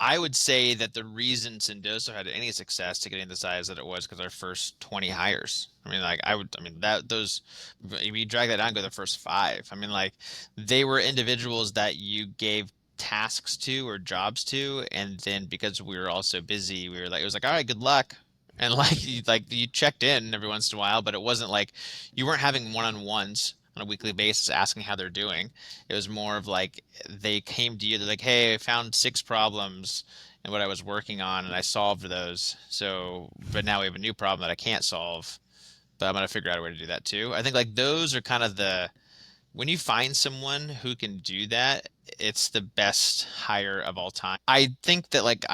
I would say that the reason Sendoso had any success to getting the size that it was because our first 20 hires. I mean, like I mean that those, if you drag that down, go the first five. I mean, like they were individuals that you gave tasks to or jobs to, and then because we were all so busy, we were like, it was like, all right, good luck. And like you checked in every once in a while, but it wasn't like you weren't having one-on-ones on a weekly basis asking how they're doing. It was more of like they came to you, they're like, hey, I found six problems and what I was working on and I solved those. So, but now we have a new problem that I can't solve, but I'm gonna figure out a way to do that too. I think like those are kind of the when you find someone who can do that, it's the best hire of all time. I think that like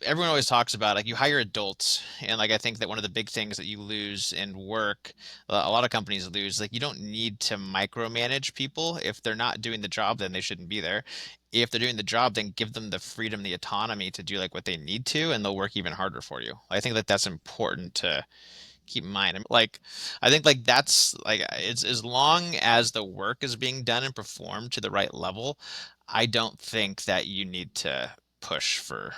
everyone always talks about like you hire adults and like I think that one of the big things that you lose in work, a lot of companies lose, like you don't need to micromanage people. If they're not doing the job, then they shouldn't be there. If they're doing the job, then give them the freedom, the autonomy to do like what they need to, and they'll work even harder for you. I think that that's important to keep in mind. I mean, like, I think like that's like it's as long as the work is being done and performed to the right level, I don't think that you need to push for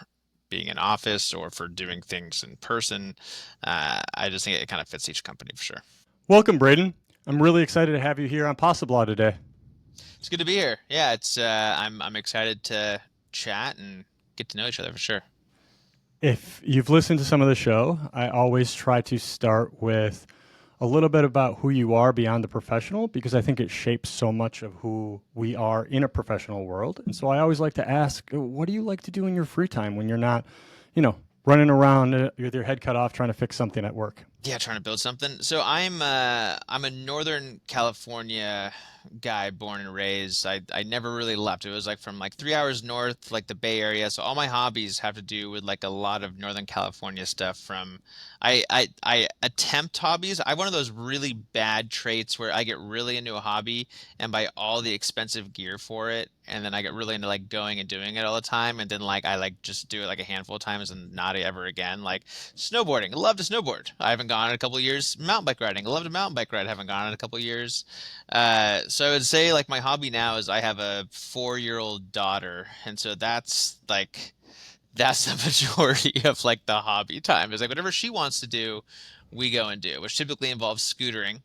being in office or for doing things in person. I just think it kind of fits each company for sure. Welcome, Brayden. I'm really excited to have you here on PossibLaw today. It's good to be here. Yeah, it's I'm excited to chat and get to know each other for sure. If you've listened to some of the show, I always try to start with a little bit about who you are beyond the professional because I think it shapes so much of who we are in a professional world. And so I always like to ask, what do you like to do in your free time when you're not, you know, running around with your head cut off trying to fix something at work? Yeah, trying to build something. So I'm a Northern California guy born and raised. I never really left. It was like from like 3 hours north, like the Bay Area. So all my hobbies have to do with like a lot of Northern California stuff from I attempt hobbies. I have one of those really bad traits where I get really into a hobby and buy all the expensive gear for it, and then I get really into like going and doing it all the time, and then like I like just do it like a handful of times and not ever again. Like snowboarding, I love to snowboard. I haven't gone in a couple of years. Mountain bike riding, I love to mountain bike ride. I haven't gone in a couple of years. So I would say like my hobby now is I have a 4-year-old daughter, and so that's the majority of like the hobby time is like whatever she wants to do, we go and do, which typically involves scootering.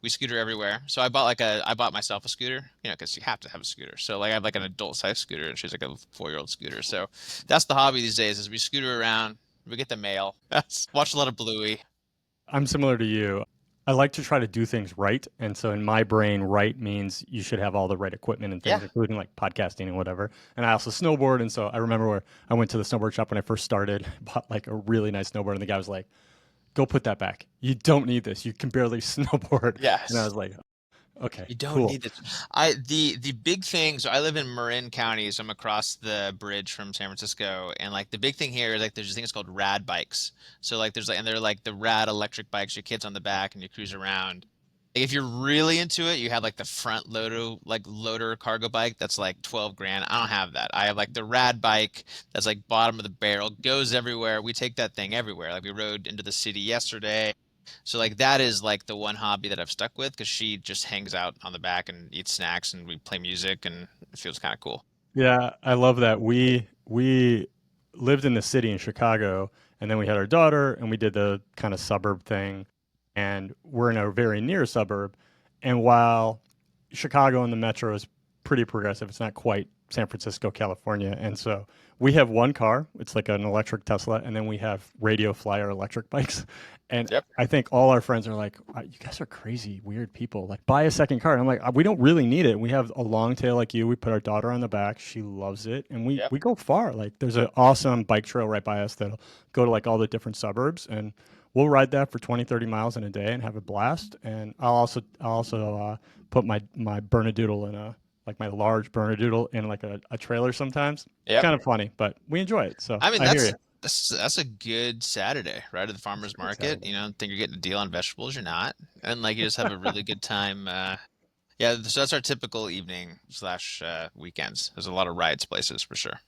We scooter everywhere. So I bought myself a scooter, you know, because you have to have a scooter. So like I have like an adult size scooter, and she's like a 4-year-old scooter. So that's the hobby these days is we scooter around, we get the mail, watch a lot of Bluey. I'm similar to you. I like to try to do things right. And so in my brain, right means you should have all the right equipment and Yeah. things, including like podcasting and whatever. And I also snowboard. And so I remember where I went to the snowboard shop when I first started, bought like a really nice snowboard. And the guy was like, go put that back. You don't need this. You can barely snowboard. And I Yes. was like, okay, You don't cool. need this. The big thing. So I live in Marin County, so I'm across the bridge from San Francisco, and like the big thing here is like there's this thing called rad bikes. So like there's like and they're like the rad electric bikes. Your kid's on the back and you cruise around. Like, if you're really into it, you have like the front loader cargo bike that's like 12 grand. I don't have that. I have like the rad bike that's like bottom of the barrel, goes everywhere. We take that thing everywhere. Like we rode into the city yesterday. So like that is like the one hobby that I've stuck with because she just hangs out on the back and eats snacks and we play music and it feels kind of cool. Yeah, I love that. We lived in the city in Chicago, and then we had our daughter, and we did the kind of suburb thing, and we're in a very near suburb. And while Chicago and the metro is pretty progressive, it's not quite San Francisco, California, and so we have one car. It's like an electric Tesla, and then we have Radio Flyer electric bikes. And Yep. I think all our friends are like, "You guys are crazy, weird people. Like, buy a second car." And I'm like, "We don't really need it. We have a long tail like you. We put our daughter on the back. She loves it, and we Yep. we go far. Like, there's an awesome bike trail right by us that'll go to like all the different suburbs, and we'll ride that for 20, 30 miles in a day and have a blast. And I'll also put my Bernedoodle in a like my large Bernedoodle in like a trailer sometimes. Yep. Kind of funny, but we enjoy it. So I mean I hear you. that's a good Saturday, right at the It's farmer's a great market. Saturday. You know, think you're getting a deal on vegetables, you're not. And like you just have a really good time. Yeah, so that's our typical evening slash weekends. There's a lot of rides places for sure.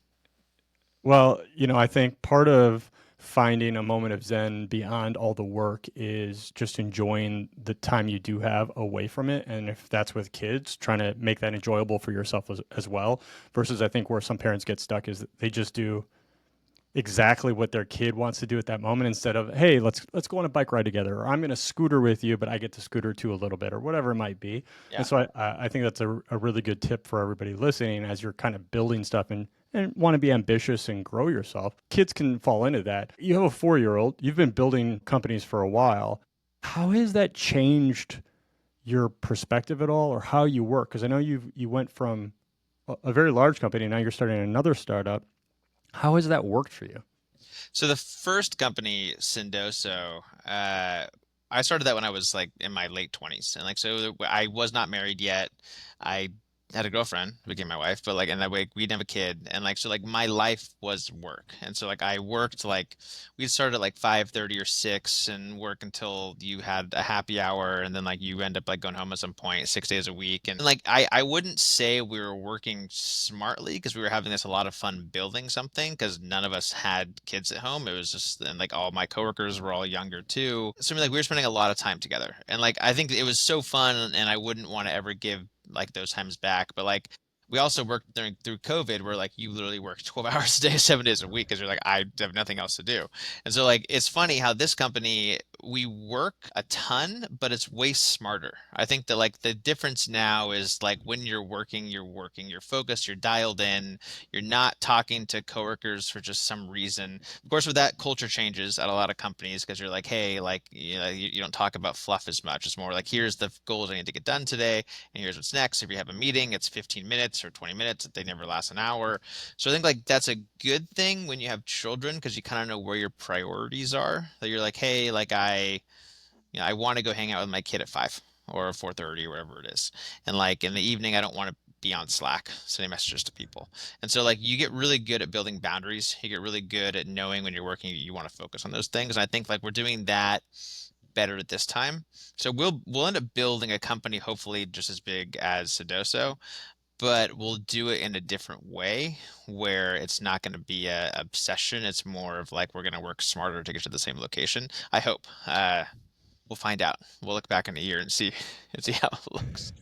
Well, I think part of finding a moment of zen beyond all the work is just enjoying the time you do have away from it. And if that's with kids, trying to make that enjoyable for yourself as well. Versus, I think where some parents get stuck is that they just do exactly what their kid wants to do at that moment instead of, hey, let's go on a bike ride together, or I'm going to scooter with you, but I get to scooter too a little bit, or whatever it might be. And Yeah. so I think that's a really good tip for everybody listening as you're kind of building stuff and want to be ambitious and grow yourself. Kids can fall into that. You have a 4 year old, you've been building companies for a while. How has that changed your perspective at all, or how you work? Because I know you went from a very large company, and now you're starting another startup. How has that worked for you? So the first company, Sendoso, I started that when I was like in my late 20s. And like, so I was not married yet. I had a girlfriend, who became my wife, but like, and that way we didn't have a kid. And like, so like my life was work. And so like I worked like, we started at like 5:30 or 6 and work until you had a happy hour. And then like you end up like going home at some point 6 days a week. And like, I wouldn't say we were working smartly because we were having this a lot of fun building something because none of us had kids at home. It was just, and like all my coworkers were all younger too. So I mean, like we were spending a lot of time together. And like, I think it was so fun and I wouldn't want to ever give like those times back. But like, we also worked during through COVID where like you literally work 12 hours a day, 7 days a week because you're like, I have nothing else to do. And so like it's funny how this company we work a ton, but it's way smarter. I think that like the difference now is like when you're working, you're focused, you're dialed in, you're not talking to coworkers for just some reason. Of course, with that culture changes at a lot of companies because you're like, hey, like you don't talk about fluff as much. It's more like here's the goals I need to get done today and here's what's next. If you have a meeting, it's 15 minutes or 20 minutes. They never last an hour. So I think like that's a good thing when you have children because you kind of know where your priorities are. That you're like, hey, like I want to go hang out with my kid at 5 or 4:30 or whatever it is. And like in the evening, I don't want to be on Slack sending messages to people. And so like you get really good at building boundaries. You get really good at knowing when you're working, you want to focus on those things. And I think like we're doing that better at this time. So we'll end up building a company hopefully just as big as Sedoso, but we'll do it in a different way where it's not going to be a obsession. It's more of like we're going to work smarter to get to the same location. I hope. We'll find out. We'll look back in a year and see and see how it looks.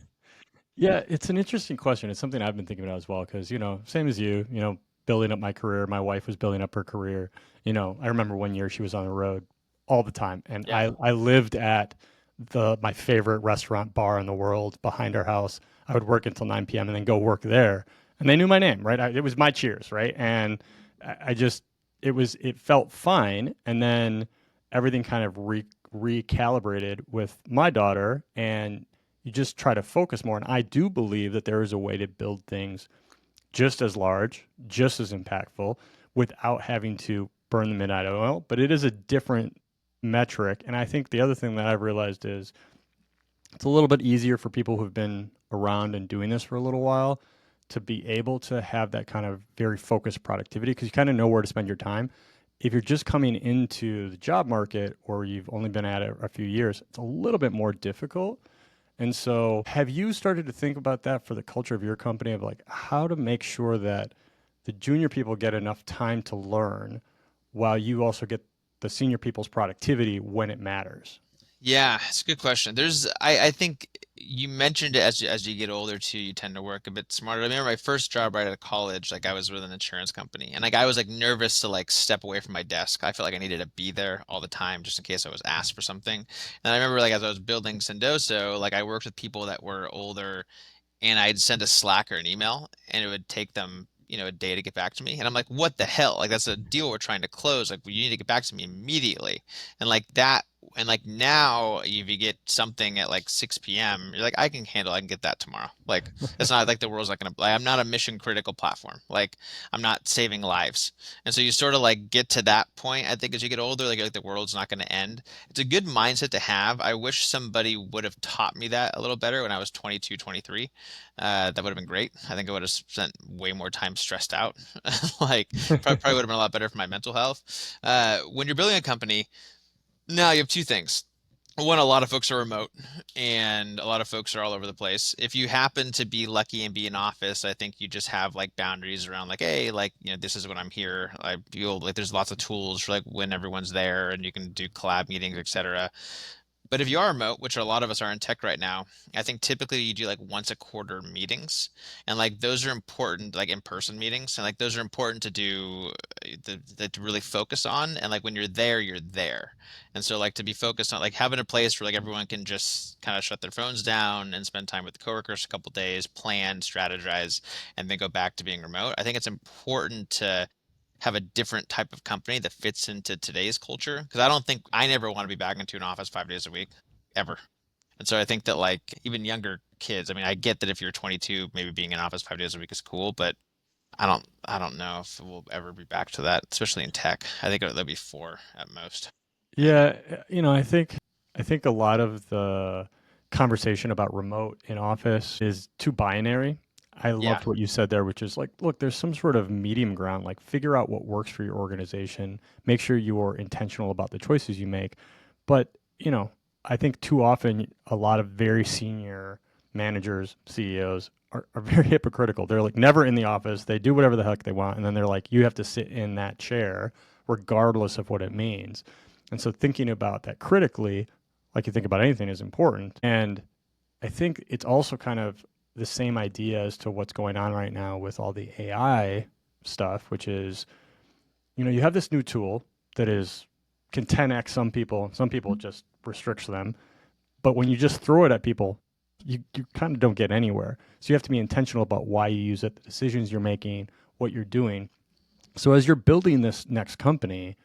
Yeah, it's an interesting question. It's something I've been thinking about as well because, same as you, building up my career. My wife was building up her career. I remember one year she was on the road all the time, and Yeah. I lived at my favorite restaurant bar in the world behind our house. I would work until 9 p.m. and then go work there, and they knew my name, right? It was my Cheers, right? And I just it felt fine, and then everything kind of recalibrated with my daughter, and you just try to focus more. And I do believe that there is a way to build things just as large, just as impactful without having to burn the midnight oil. But it is a different metric. And I think the other thing that I've realized is it's a little bit easier for people who've been around and doing this for a little while to be able to have that kind of very focused productivity because you kind of know where to spend your time. If you're just coming into the job market or you've only been at it a few years, it's a little bit more difficult. And so, have you started to think about that for the culture of your company of like how to make sure that the junior people get enough time to learn while you also get the senior people's productivity when it matters? Yeah, it's a good question. I think you mentioned it as you get older too, you tend to work a bit smarter. I remember my first job right out of college, like I was with an insurance company, and like I was like nervous to like step away from my desk. I felt like I needed to be there all the time just in case I was asked for something. And I remember like as I was building Sendoso, like I worked with people that were older and I'd send a Slack or an email and it would take them, a day to get back to me. And I'm like, what the hell? Like that's a deal we're trying to close. Like you need to get back to me immediately. And like that and like now if you get something at like 6 p.m., you're like, I can get that tomorrow. Like it's not like the world's not gonna like I'm not a mission critical platform. Like I'm not saving lives. And so you sort of like get to that point, I think, as you get older, like the world's not gonna end. It's a good mindset to have. I wish somebody would have taught me that a little better when I was 22, 23. That would have been great. I think I would have spent way more time stressed out. Like, probably would have been a lot better for my mental health. When you're building a company, now you have two things. One, a lot of folks are remote and a lot of folks are all over the place. If you happen to be lucky and be in office, I think you just have like boundaries around like, hey, like, this is when I'm here. I feel like there's lots of tools for like when everyone's there and you can do collab meetings, etc. But if you are remote, which a lot of us are in tech right now, I think typically you do like once a quarter meetings. And like those are important, like in-person meetings. And like those are important to do to really focus on. And like when you're there, you're there. And so like to be focused on like having a place where like everyone can just kind of shut their phones down and spend time with the coworkers a couple days, plan, strategize, and then go back to being remote. I think it's important to have a different type of company that fits into today's culture. Because I don't think I never want to be back into an office 5 days a week, ever. And so I think that like even younger kids, I mean, I get that if you're 22, maybe being in office 5 days a week is cool, but I don't know if we'll ever be back to that, especially in tech. I think there'll be four at most. Yeah, I think a lot of the conversation about remote in office is too binary. I Yeah. loved what you said there, which is like, look, there's some sort of medium ground. Like, figure out what works for your organization. Make sure you're intentional about the choices you make. But, I think too often a lot of very senior managers, CEOs are very hypocritical. They're like never in the office. They do whatever the heck they want. And then they're like, you have to sit in that chair regardless of what it means. And so thinking about that critically, like you think about anything, is important. And I think it's also kind of the same idea as to what's going on right now with all the AI stuff, which is, you have this new tool that is can 10x some people it just restricts them. But when you just throw it at people, you kind of don't get anywhere. So you have to be intentional about why you use it, the decisions you're making, what you're doing. So as you're building this next company,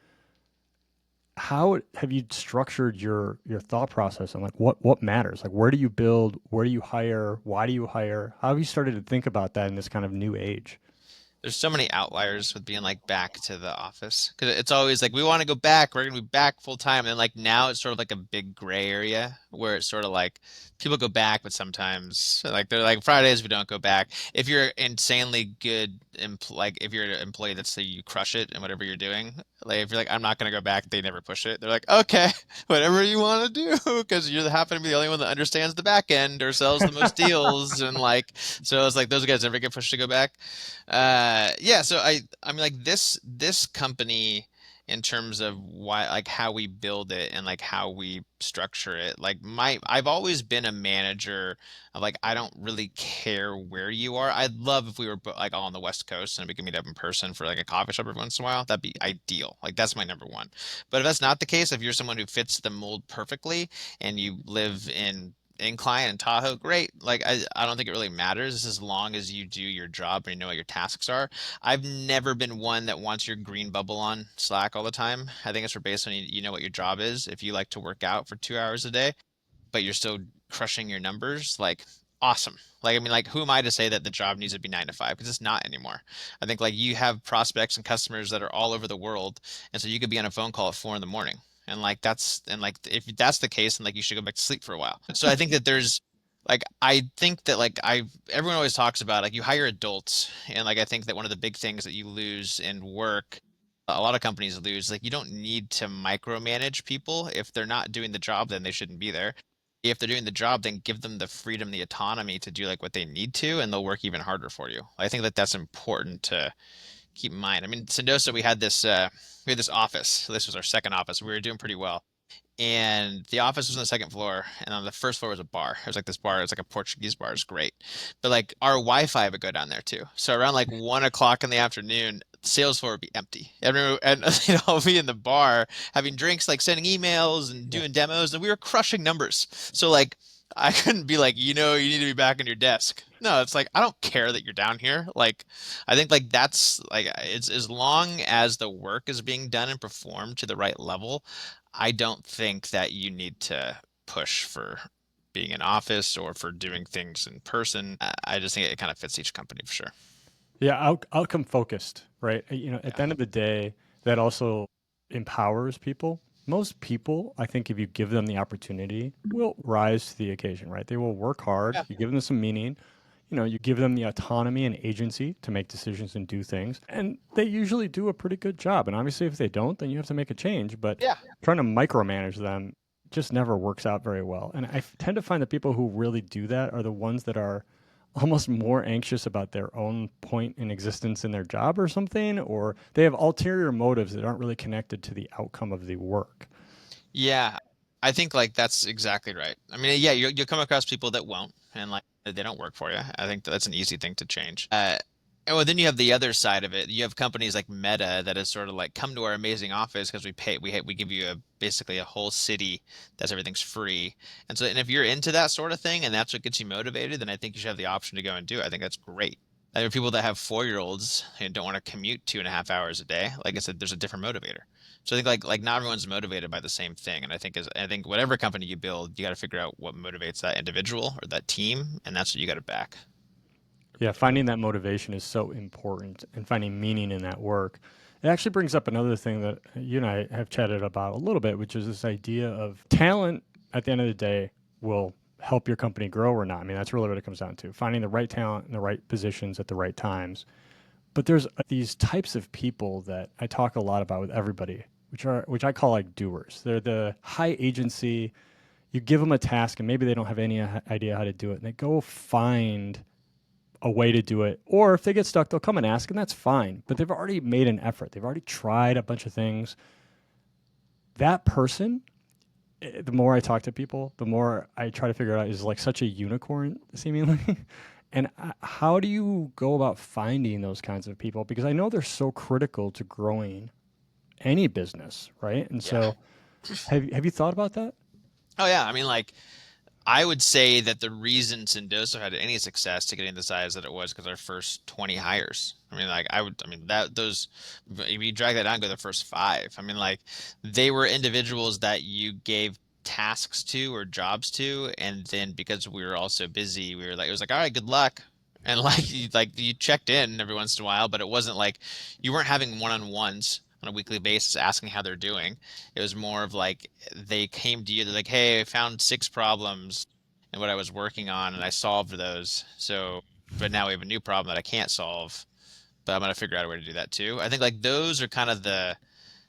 how have you structured your thought process and like what matters? Like where do you build, where do you hire, why do you hire? How have you started to think about that in this kind of new age? There's so many outliers with being like back to the office because it's always like we want to go back, we're gonna be back full time, and like now it's sort of like a big gray area where it's sort of like people go back, but sometimes like they're like Fridays we don't go back. If you're insanely good, like if you're an employee that's say you crush it and whatever you're doing, like if you're like I'm not gonna go back, they never push it. They're like okay, whatever you want to do because you happen to be the only one that understands the back end or sells the most deals and like so it's like those guys never get pushed to go back. Yeah, so I mean like this company in terms of why like how we build it and like how we structure it. Like my I've always been a manager of like I don't really care where you are. I'd love if we were like all on the West Coast and we could meet up in person for like a coffee shop every once in a while. That'd be ideal. Like that's my number one. But if that's not the case, if you're someone who fits the mold perfectly and you live in Incline and Tahoe, great. Like I don't think it really matters as long as you do your job and you know what your tasks are. I've never been one that wants your green bubble on Slack all the time. I think it's based on you know what your job is. If you like to work out for 2 hours a day, but you're still crushing your numbers, like awesome. Like I mean, like who am I to say that the job needs to be 9 to 5? Because it's not anymore. I think like you have prospects and customers that are all over the world, and so you could be on a phone call at 4 in the morning. And like that's and like if that's the case, then like you should go back to sleep for a while. So I think that there's like I think that like I everyone always talks about like you hire adults and like I think that one of the big things that you lose in work a lot of companies lose like you don't need to micromanage people if they're not doing the job then they shouldn't be there if they're doing the job, then give them the freedom, the autonomy to do like what they need to, and they'll work even harder for you. I think that that's important to keep in mind. I mean, Sendoso, we had this office. So this was our second office. We were doing pretty well, and the office was on the second floor, and on the first floor was a bar. It was like this bar. It was like a Portuguese bar. It was great, but like our Wi-Fi would go down there too. So around like 1 o'clock in the afternoon, the sales floor would be empty. Everyone and they'd all be in the bar having drinks, like sending emails and Yeah. doing demos, and we were crushing numbers. So like I couldn't be like, you need to be back on your desk. No, it's like I don't care that you're down here. Like I think like that's like it's as long as the work is being done and performed to the right level, I don't think that you need to push for being in office or for doing things in person. I just think it kind of fits each company for sure. Yeah, outcome focused, right? At Yeah. the end of the day, that also empowers people. Most people, I think, if you give them the opportunity, will rise to the occasion, right? They will work hard. Yeah. You give them some meaning. You give them the autonomy and agency to make decisions and do things, and they usually do a pretty good job. And obviously, if they don't, then you have to make a change. But Yeah. trying to micromanage them just never works out very well. And I tend to find that people who really do that are the ones that are almost more anxious about their own point in existence in their job or something, or they have ulterior motives that aren't really connected to the outcome of the work. Yeah. I think like that's exactly right. I mean, yeah, you'll come across people that won't, and like they don't work for you. I think that's an easy thing to change. And well, then you have the other side of it. You have companies like Meta that is sort of like, come to our amazing office because we give you basically a whole city that's everything's free. And so, and if you're into that sort of thing and that's what gets you motivated, then I think you should have the option to go and do it. I think that's great. There are people that have 4-year-olds and don't want to commute 2.5 hours a day. Like I said, there's a different motivator. So I think like not everyone's motivated by the same thing. And I think whatever company you build, you got to figure out what motivates that individual or that team, and that's what you got to back. Yeah, finding that motivation is so important and finding meaning in that work. It actually brings up another thing that you and I have chatted about a little bit, which is this idea of talent at the end of the day will help your company grow or not. I mean, that's really what it comes down to finding the right talent in the right positions at the right times. But there's these types of people that I talk a lot about with everybody, which I call like doers. They're the high agency. You give them a task and maybe they don't have any idea how to do it, and they go find a way to do it. Or if they get stuck, they'll come and ask, and that's fine. But they've already made an effort. They've already tried a bunch of things. That person, the more I talk to people, the more I try to figure out is like such a unicorn, seemingly. And how do you go about finding those kinds of people? Because I know they're so critical to growing any business, right? And Yeah. so, have you thought about that? Oh yeah. I mean, like I would say that the reason Sendoso had any success to getting the size that it was because our first 20 hires. I mean, like I mean that those, if you drag that down, go the first five. I mean, like they were individuals that you gave tasks to or jobs to, and then because we were all so busy, we were like, it was like, all right, good luck. And like you checked in every once in a while, but it wasn't like you weren't having one-on-ones on a weekly basis asking how they're doing. It was more of like they came to you, they're like, hey, I found 6 problems in what I was working on and I solved those. So, but now we have a new problem that I can't solve, but I'm gonna figure out a way to do that too. I think like those are kind of the,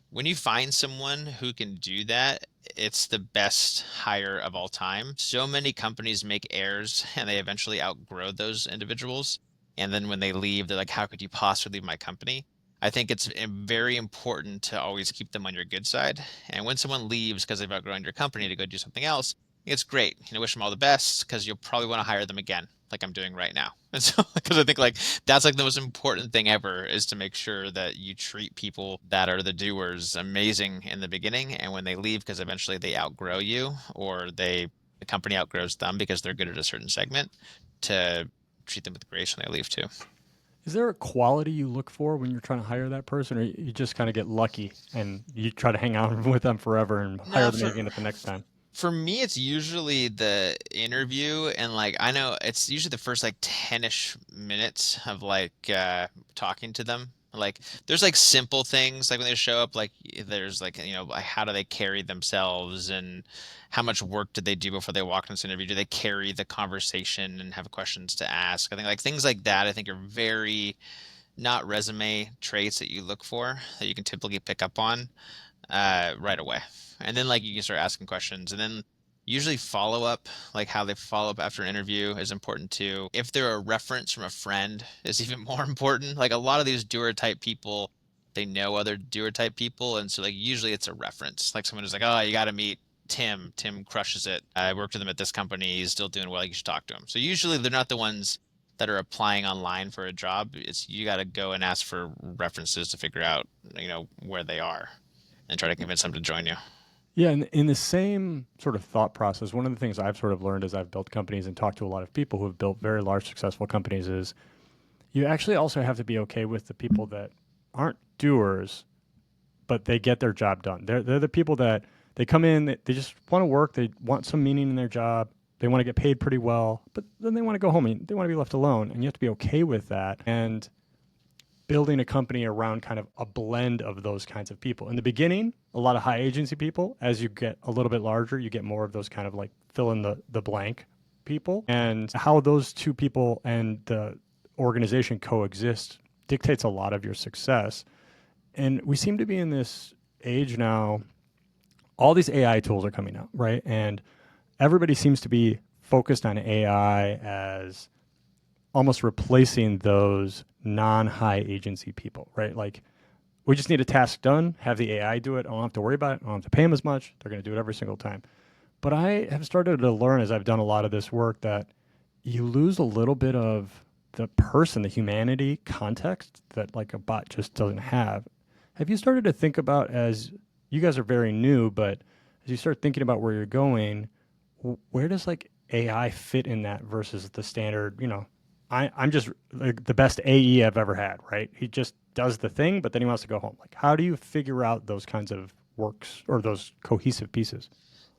when you find someone who can do that, it's the best hire of all time. So many companies make errors and they eventually outgrow those individuals. And then when they leave, they're like, how could you possibly leave my company? I think it's very important to always keep them on your good side. And when someone leaves because they've outgrown your company to go do something else, it's great. You know, wish them all the best because you'll probably want to hire them again, like I'm doing right now. And so, because I think like that's like the most important thing ever is to make sure that you treat people that are the doers amazing in the beginning, and when they leave, because eventually they outgrow you or the company outgrows them because they're good at a certain segment, to treat them with grace when they leave too. Is there a quality you look for when you're trying to hire that person, or you just kind of get lucky and you try to hang out with them forever and hire No, them again at the next time? for me, it's usually the interview, and like I know it's usually the first like 10-ish minutes of like talking to them. Like there's like simple things like when they show up, like there's like like how do they carry themselves and how much work did they do before they walk into this interview? Do they carry the conversation and have questions to ask? I think like things like that I think are very not resume traits that you look for that you can typically pick up on right away. And then like you can start asking questions, and then usually follow up, like how they follow up after an interview is important too. If they're a reference from a friend is even more important. Like a lot of these doer type people, they know other doer type people, and so like usually it's a reference. Like someone who's like, oh, you got to meet Tim. Tim crushes it. I worked with him at this company. He's still doing well. You should talk to him. So usually they're not the ones that are applying online for a job. It's you got to go and ask for references to figure out, where they are and try to convince them to join you. Yeah, and in the same sort of thought process, one of the things I've sort of learned as I've built companies and talked to a lot of people who have built very large, successful companies is you actually also have to be okay with the people that aren't doers, but they get their job done. They're the people that they come in, they just want to work, they want some meaning in their job, they want to get paid pretty well, but then they want to go home and they want to be left alone. And you have to be okay with that. And building a company around kind of a blend of those kinds of people. In the beginning, a lot of high agency people. As you get a little bit larger, you get more of those kind of like fill in the blank people. And how those two people and the organization coexist dictates a lot of your success. And we seem to be in this age now, all these AI tools are coming out, right? And everybody seems to be focused on AI as almost replacing those non-high agency people, right? Like we just need a task done, have the AI do it. I don't have to worry about it. I don't have to pay them as much. They're going to do it every single time. But I have started to learn as I've done a lot of this work that you lose a little bit of the person, the humanity context that like a bot just doesn't have. Have you started to think about, as you guys are very new, but as you start thinking about where you're going, where does like AI fit in that versus the standard, I'm just like the best AE I've ever had, right? He just does the thing, but then he wants to go home. Like, how do you figure out those kinds of works or those cohesive pieces?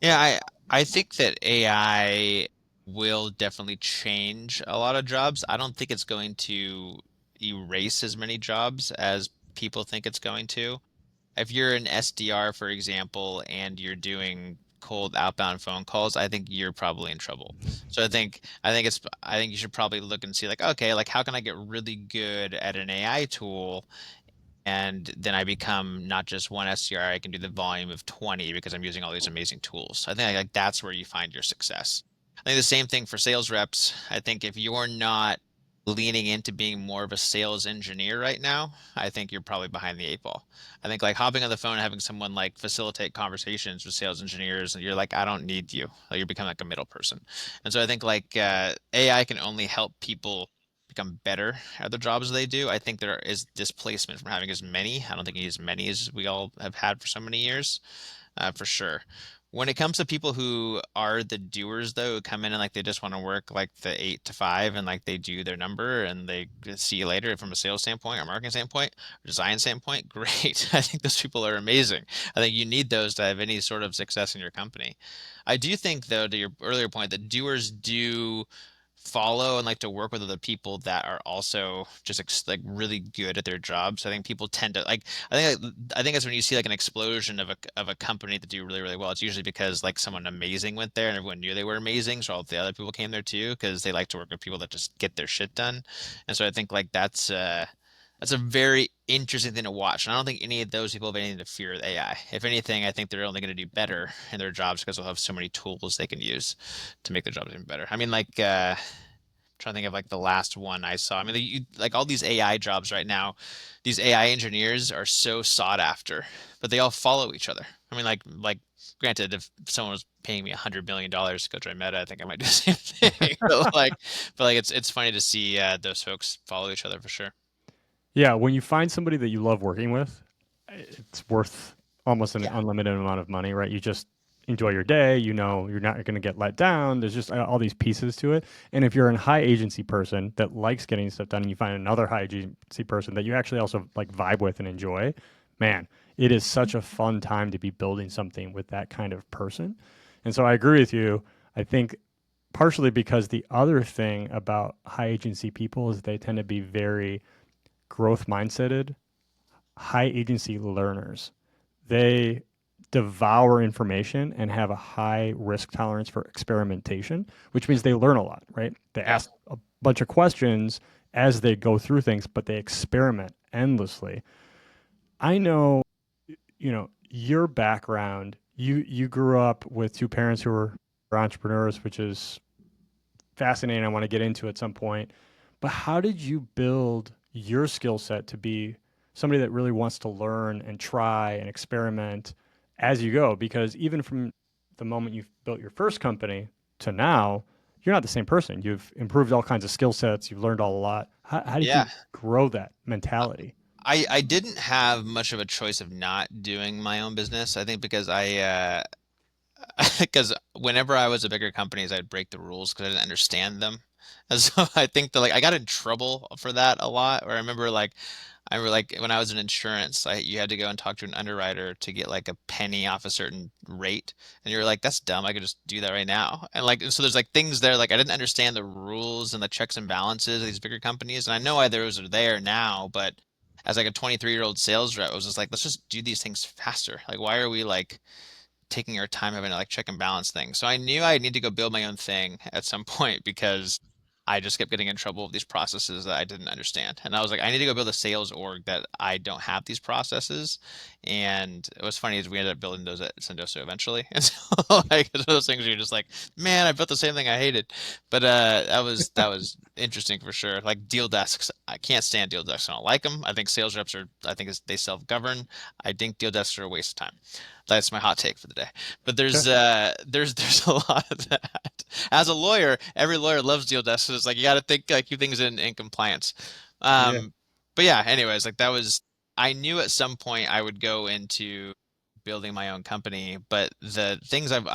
Yeah, I think that AI will definitely change a lot of jobs. I don't think it's going to erase as many jobs as people think it's going to. If you're an SDR, for example, and you're doing cold outbound phone calls, I think you're probably in trouble. So I think you should probably look and see like, okay, like how can I get really good at an AI tool and then I become not just one SDR, I can do the volume of 20 because I'm using all these amazing tools. I think like that's where you find your success. I think the same thing for sales reps. I think if you're not leaning into being more of a sales engineer right now, I think you're probably behind the eight ball. I think like hopping on the phone and having someone like facilitate conversations with sales engineers, and you're like, I don't need you. Like you become like a middle person. And so I think like AI can only help people become better at the jobs they do. I think there is displacement from having as many. I don't think you need as many as we all have had for so many years, for sure. When it comes to people who are the doers, though, who come in and like they just want to work like the 8 to 5 and like they do their number and they see you later from a sales standpoint or marketing standpoint or design standpoint, great. I think those people are amazing. I think you need those to have any sort of success in your company. I do think, though, to your earlier point, that doers do follow and like to work with other people that are also just like really good at their jobs. I think people tend to like I think that's when you see like an explosion of a company that do really really well. It's usually because like someone amazing went there and everyone knew they were amazing, so all the other people came there too because they like to work with people that just get their shit done. And so I think like that's a very interesting thing to watch. And I don't think any of those people have anything to fear with AI. If anything, I think they're only going to do better in their jobs because they'll have so many tools they can use to make their jobs even better. I mean, like, trying to think of like the last one I saw. I mean, like all these AI jobs right now, these AI engineers are so sought after, but they all follow each other. I mean, like granted, if someone was paying me $100 million to go join Meta, I think I might do the same thing. But like it's funny to see those folks follow each other for sure. Yeah, when you find somebody that you love working with, it's worth almost an Yeah. unlimited amount of money, right? You just enjoy your day, you're not going to get let down. There's just all these pieces to it. And if you're a high agency person that likes getting stuff done and you find another high agency person that you actually also like vibe with and enjoy, man, it is such a fun time to be building something with that kind of person. And so I agree with you. I think partially because the other thing about high agency people is they tend to be very growth mindseted, high agency learners. They devour information and have a high risk tolerance for experimentation, which means they learn a lot, right? They Yeah. ask a bunch of questions as they go through things, but they experiment endlessly. I know, your background, you grew up with two parents who were entrepreneurs, which is fascinating. I want to get into at some point. But how did you build your skill set to be somebody that really wants to learn and try and experiment as you go? Because even from the moment you've built your first company to now, you're not the same person. You've improved all kinds of skill sets. You've learned all a lot. How did Yeah. you grow that mentality? I didn't have much of a choice of not doing my own business. I think because I because whenever I was at bigger companies, I'd break the rules because I didn't understand them. And so I think that like I got in trouble for that a lot. Or I remember like when I was in insurance, you had to go and talk to an underwriter to get like a penny off a certain rate, and you're like, that's dumb. I could just do that right now. And like so there's like things there like I didn't understand the rules and the checks and balances of these bigger companies, and I know why those are there now, but as like a 23-year-old sales rep, I was just like, let's just do these things faster. Like, why are we like taking our time having to like check and balance things. So I knew I need to go build my own thing at some point because I just kept getting in trouble with these processes that I didn't understand. And I was like, I need to go build a sales org that I don't have these processes. And it was funny is we ended up building those at Sendoso eventually. And so like it's one of those things where you're just like, man, I built the same thing I hated. But that was interesting for sure. Like deal desks, I can't stand deal desks. I don't like them. I think sales reps are I think they self-govern. I think deal desks are a waste of time. That's my hot take for the day. But Okay. there's a lot of that. As a lawyer, every lawyer loves deal desk. So it's like you got to think like keep things in compliance. Yeah. Um, but yeah, anyways, like that was I knew at some point I would go into building my own company, but the things I've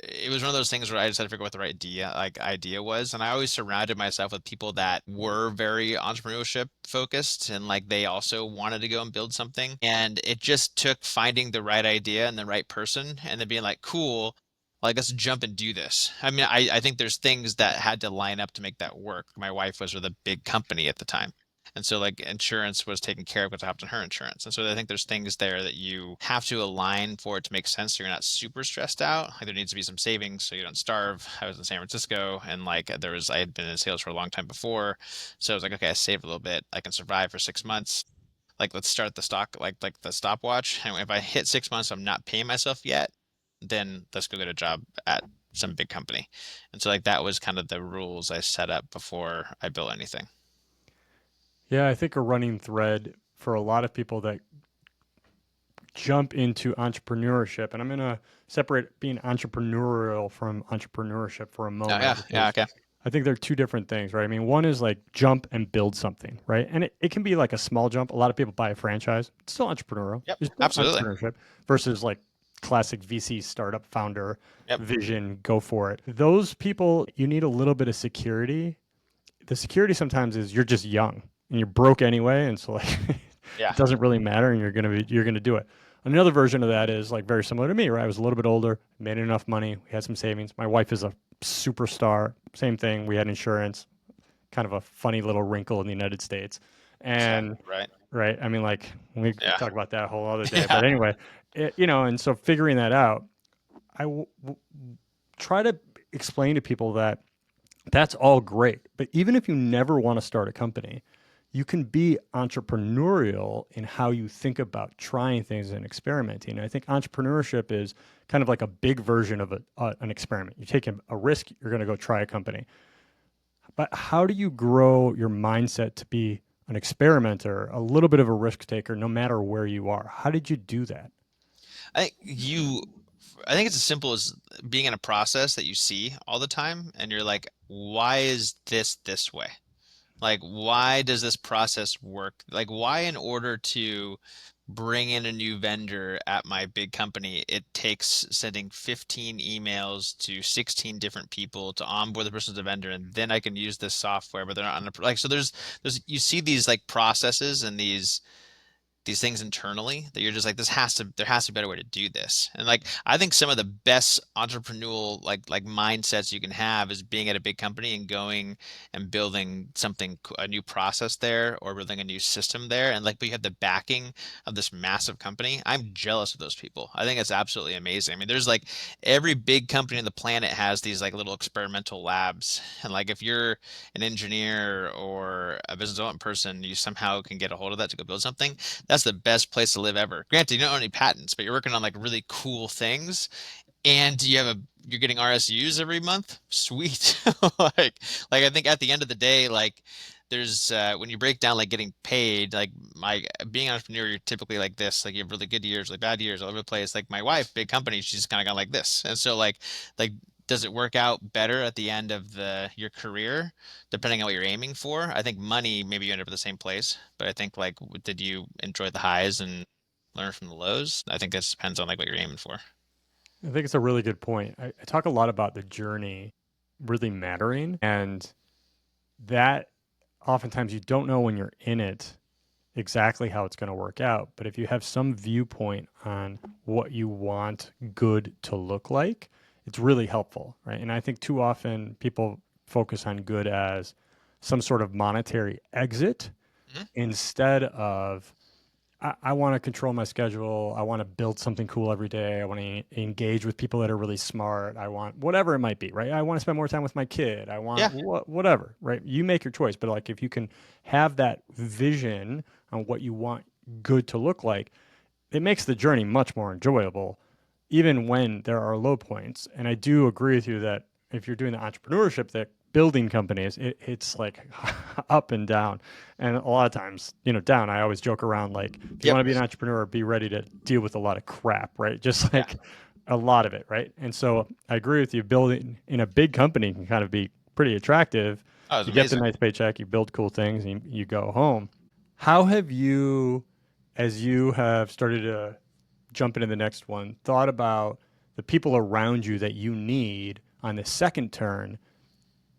it was one of those things where I just had to figure out what the right idea was. And I always surrounded myself with people that were very entrepreneurship focused and like they also wanted to go and build something. And it just took finding the right idea and the right person and then being like, cool, like let's jump and do this. I mean, I think there's things that had to line up to make that work. My wife was with a big company at the time. And so like insurance was taken care of because I hopped on her insurance. And so I think there's things there that you have to align for it to make sense so you're not super stressed out. Like there needs to be some savings so you don't starve. I was in San Francisco and like I had been in sales for a long time before. So I was like, okay, I saved a little bit. I can survive for 6 months. Like let's start the stock like the stopwatch. And if I hit 6 months, I'm not paying myself yet, then let's go get a job at some big company. And so like that was kind of the rules I set up before I built anything. Yeah, I think a running thread for a lot of people that jump into entrepreneurship, and I'm going to separate being entrepreneurial from entrepreneurship for a Oh moment yeah, yeah, because okay. I think they're two different things, right? I mean, one is like jump and build something, right? And it can be like a small jump. A lot of people buy a franchise. It's still entrepreneurial. Yep, It's still absolutely. entrepreneurship versus like classic VC startup founder Yep. vision, go for it. Those people, you need a little bit of security. The security sometimes is you're just young and you're broke anyway, and so like it Yeah. doesn't really matter, and you're gonna do it. Another version of that is like very similar to me, right? I was a little bit older, made enough money, we had some savings. My wife is a superstar, same thing. We had insurance, kind of a funny little wrinkle in the United States, and Exactly. Right. right, I mean, like we Yeah. talk about that a whole other day, Yeah. but anyway, and so figuring that out, I try to explain to people that that's all great. But even if you never want to start a company, you can be entrepreneurial in how you think about trying things and experimenting. And I think entrepreneurship is kind of like a big version of an experiment. You take a risk, you're going to go try a company. But how do you grow your mindset to be an experimenter, a little bit of a risk taker, no matter where you are? How did you do that? I think you, I think it's as simple as being in a process that you see all the time, and you're like, why is this way? Like, why does this process work? Like, why, in order to bring in a new vendor at my big company, it takes sending 15 emails to 16 different people to onboard the person as a vendor, and then I can use this software, but they're not on a, like, so you see these like processes and these things internally that you're just like there has to be a better way to do this. And like I think some of the best entrepreneurial like mindsets you can have is being at a big company and going and building something, a new process there or building a new system there, and like but you have the backing of this massive company. I'm jealous of those people. I think it's absolutely amazing. I mean, there's like every big company on the planet has these like little experimental labs, and like if you're an engineer or a business development person, you somehow can get a hold of that to go build something. That's the best place to live ever. Granted, you don't own any patents, but you're working on like really cool things, and you're getting RSUs every month. Sweet. like like I think at the end of the day, like there's when you break down like getting paid, like my being an entrepreneur, you're typically like this. Like you have really good years, like bad years, all over the place. Like my wife, big company, she's kind of gone like this. And so like does it work out better at the end of the your career depending on what you're aiming for? I think money, maybe you end up at the same place, but I think like did you enjoy the highs and learn from the lows? I think this depends on like what you're aiming for. I think it's a really good point. I talk a lot about the journey really mattering, and that oftentimes you don't know when you're in it exactly how it's going to work out. But if you have some viewpoint on what you want good to look like, it's really helpful, right? And I think too often people focus on good as some sort of monetary exit Mhm. instead of I want to control my schedule. I want to build something cool every day. I want to engage with people that are really smart. I want whatever it might be, right? I want to spend more time with my kid. I want Yeah. whatever, right? You make your choice. But like if you can have that vision on what you want good to look like, it makes the journey much more enjoyable, even when there are low points. And I do agree with you that if you're doing the entrepreneurship building companies, it's like up and down. And a lot of times, down, I always joke around like, if you Yep. want to be an entrepreneur, be ready to deal with a lot of crap, right? Just Yeah. like a lot of it, right? And so I agree with you. Building in a big company can kind of be pretty attractive. Oh, it was You get the amazing. nice paycheck, you build cool things, and you go home. How have you, as you have started to jump into the next one, thought about the people around you that you need on the second turn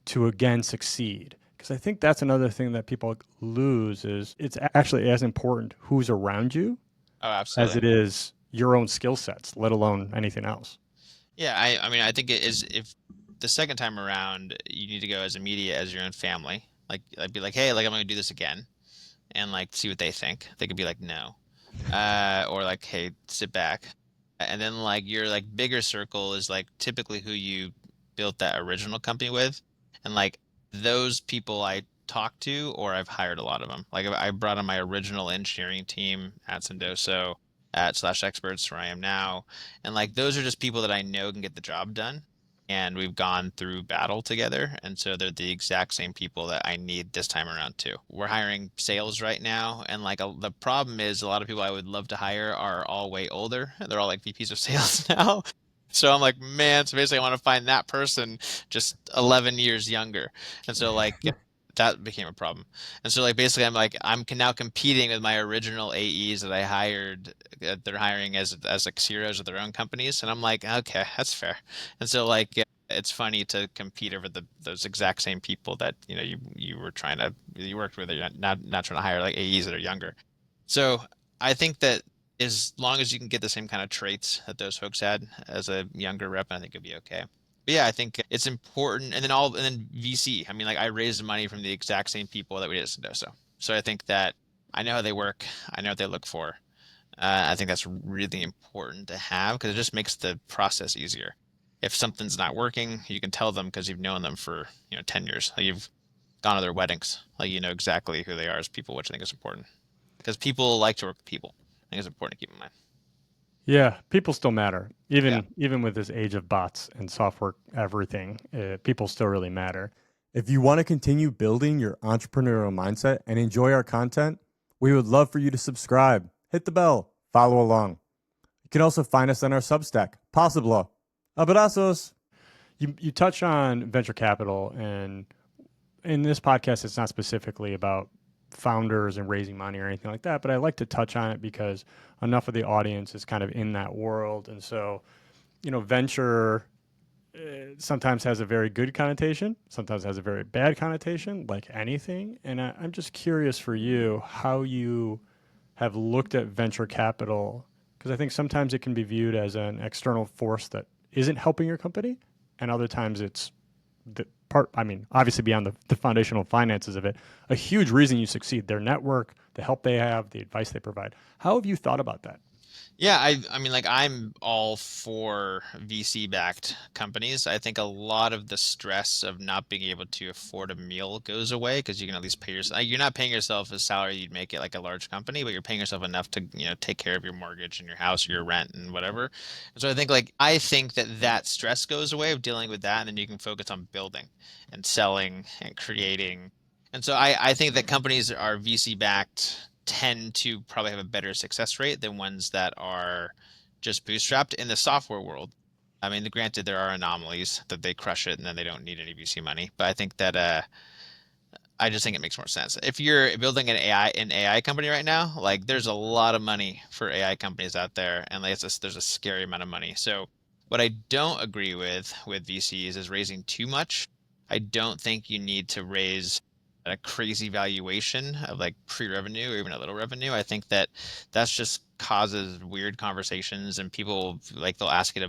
to again succeed? Because I think that's another thing that people lose is it's actually as important who's around you Oh, as absolutely. it is your own skill sets, let alone anything else. Yeah, I mean, I think it is if the second time around, you need to go as immediate as your own family. Like, I'd be like, hey, like I'm gonna do this again, and like see what they think. They could be like, no, or like, hey, sit back. And then like your like bigger circle is like typically who you built that original company with, and like those people I talk to or I've hired a lot of them. Like I brought on my original engineering team at Sendoso at Slash Experts where I am now, and like those are just people that I know can get the job done. And we've gone through battle together. And so they're the exact same people that I need this time around too. We're hiring sales right now. And like the problem is a lot of people I would love to hire are all way older. They're all like VPs of sales now. So I'm like, man, so basically I want to find that person just 11 years younger. And so like that became a problem. And so like basically I'm now competing with my original AEs that I hired. They're hiring as like CEOs of their own companies. And I'm like, okay, that's fair. And so like it's funny to compete over those exact same people that you were trying to you worked with. You're not trying to hire like AEs that are younger. So I think that as long as you can get the same kind of traits that those folks had as a younger rep, I think it'd be okay. But yeah, I think it's important. And then VC. I mean, like I raised money from the exact same people that we did at Sendoso. So I think that I know how they work. I know what they look for. I think that's really important to have because it just makes the process easier. If something's not working, you can tell them because you've known them for 10 years. Like you've gone to their weddings. Like you know exactly who they are as people, which I think is important because people like to work with people. I think it's important to keep in mind. Yeah, people still matter. Yeah. Even with this age of bots and software, everything, people still really matter. If you want to continue building your entrepreneurial mindset and enjoy our content, we would love for you to subscribe, hit the bell, follow along. You can also find us on our Substack, PossibLaw. Abrazos. You touch on venture capital, and in this podcast, it's not specifically about founders and raising money or anything like that, but I like to touch on it because enough of the audience is kind of in that world. And so, venture sometimes has a very good connotation, sometimes has a very bad connotation, like anything. And I'm just curious for you how you have looked at venture capital, because I think sometimes it can be viewed as an external force that isn't helping your company, and other times it's the part, I mean, obviously beyond the foundational finances of it, a huge reason you succeed, their network, the help they have, the advice they provide. How have you thought about that? Yeah, I mean like I'm all for VC backed companies. I think a lot of the stress of not being able to afford a meal goes away because you can at least pay yourself. You're not paying yourself a salary you'd make it like a large company, but you're paying yourself enough to, take care of your mortgage and your house, your rent and whatever. And so I think that that stress goes away of dealing with that and then you can focus on building and selling and creating. And so I think that companies that are VC backed tend to probably have a better success rate than ones that are just bootstrapped in the software world. I mean, granted, there are anomalies that they crush it and then they don't need any VC money, but I think that I just think it makes more sense. If you're building an AI company right now, like there's a lot of money for AI companies out there, and like there's a scary amount of money. So what I don't agree with VCs is raising too much. I don't think you need to raise a crazy valuation of like pre-revenue or even a little revenue. I think that that's just causes weird conversations and people like they'll ask you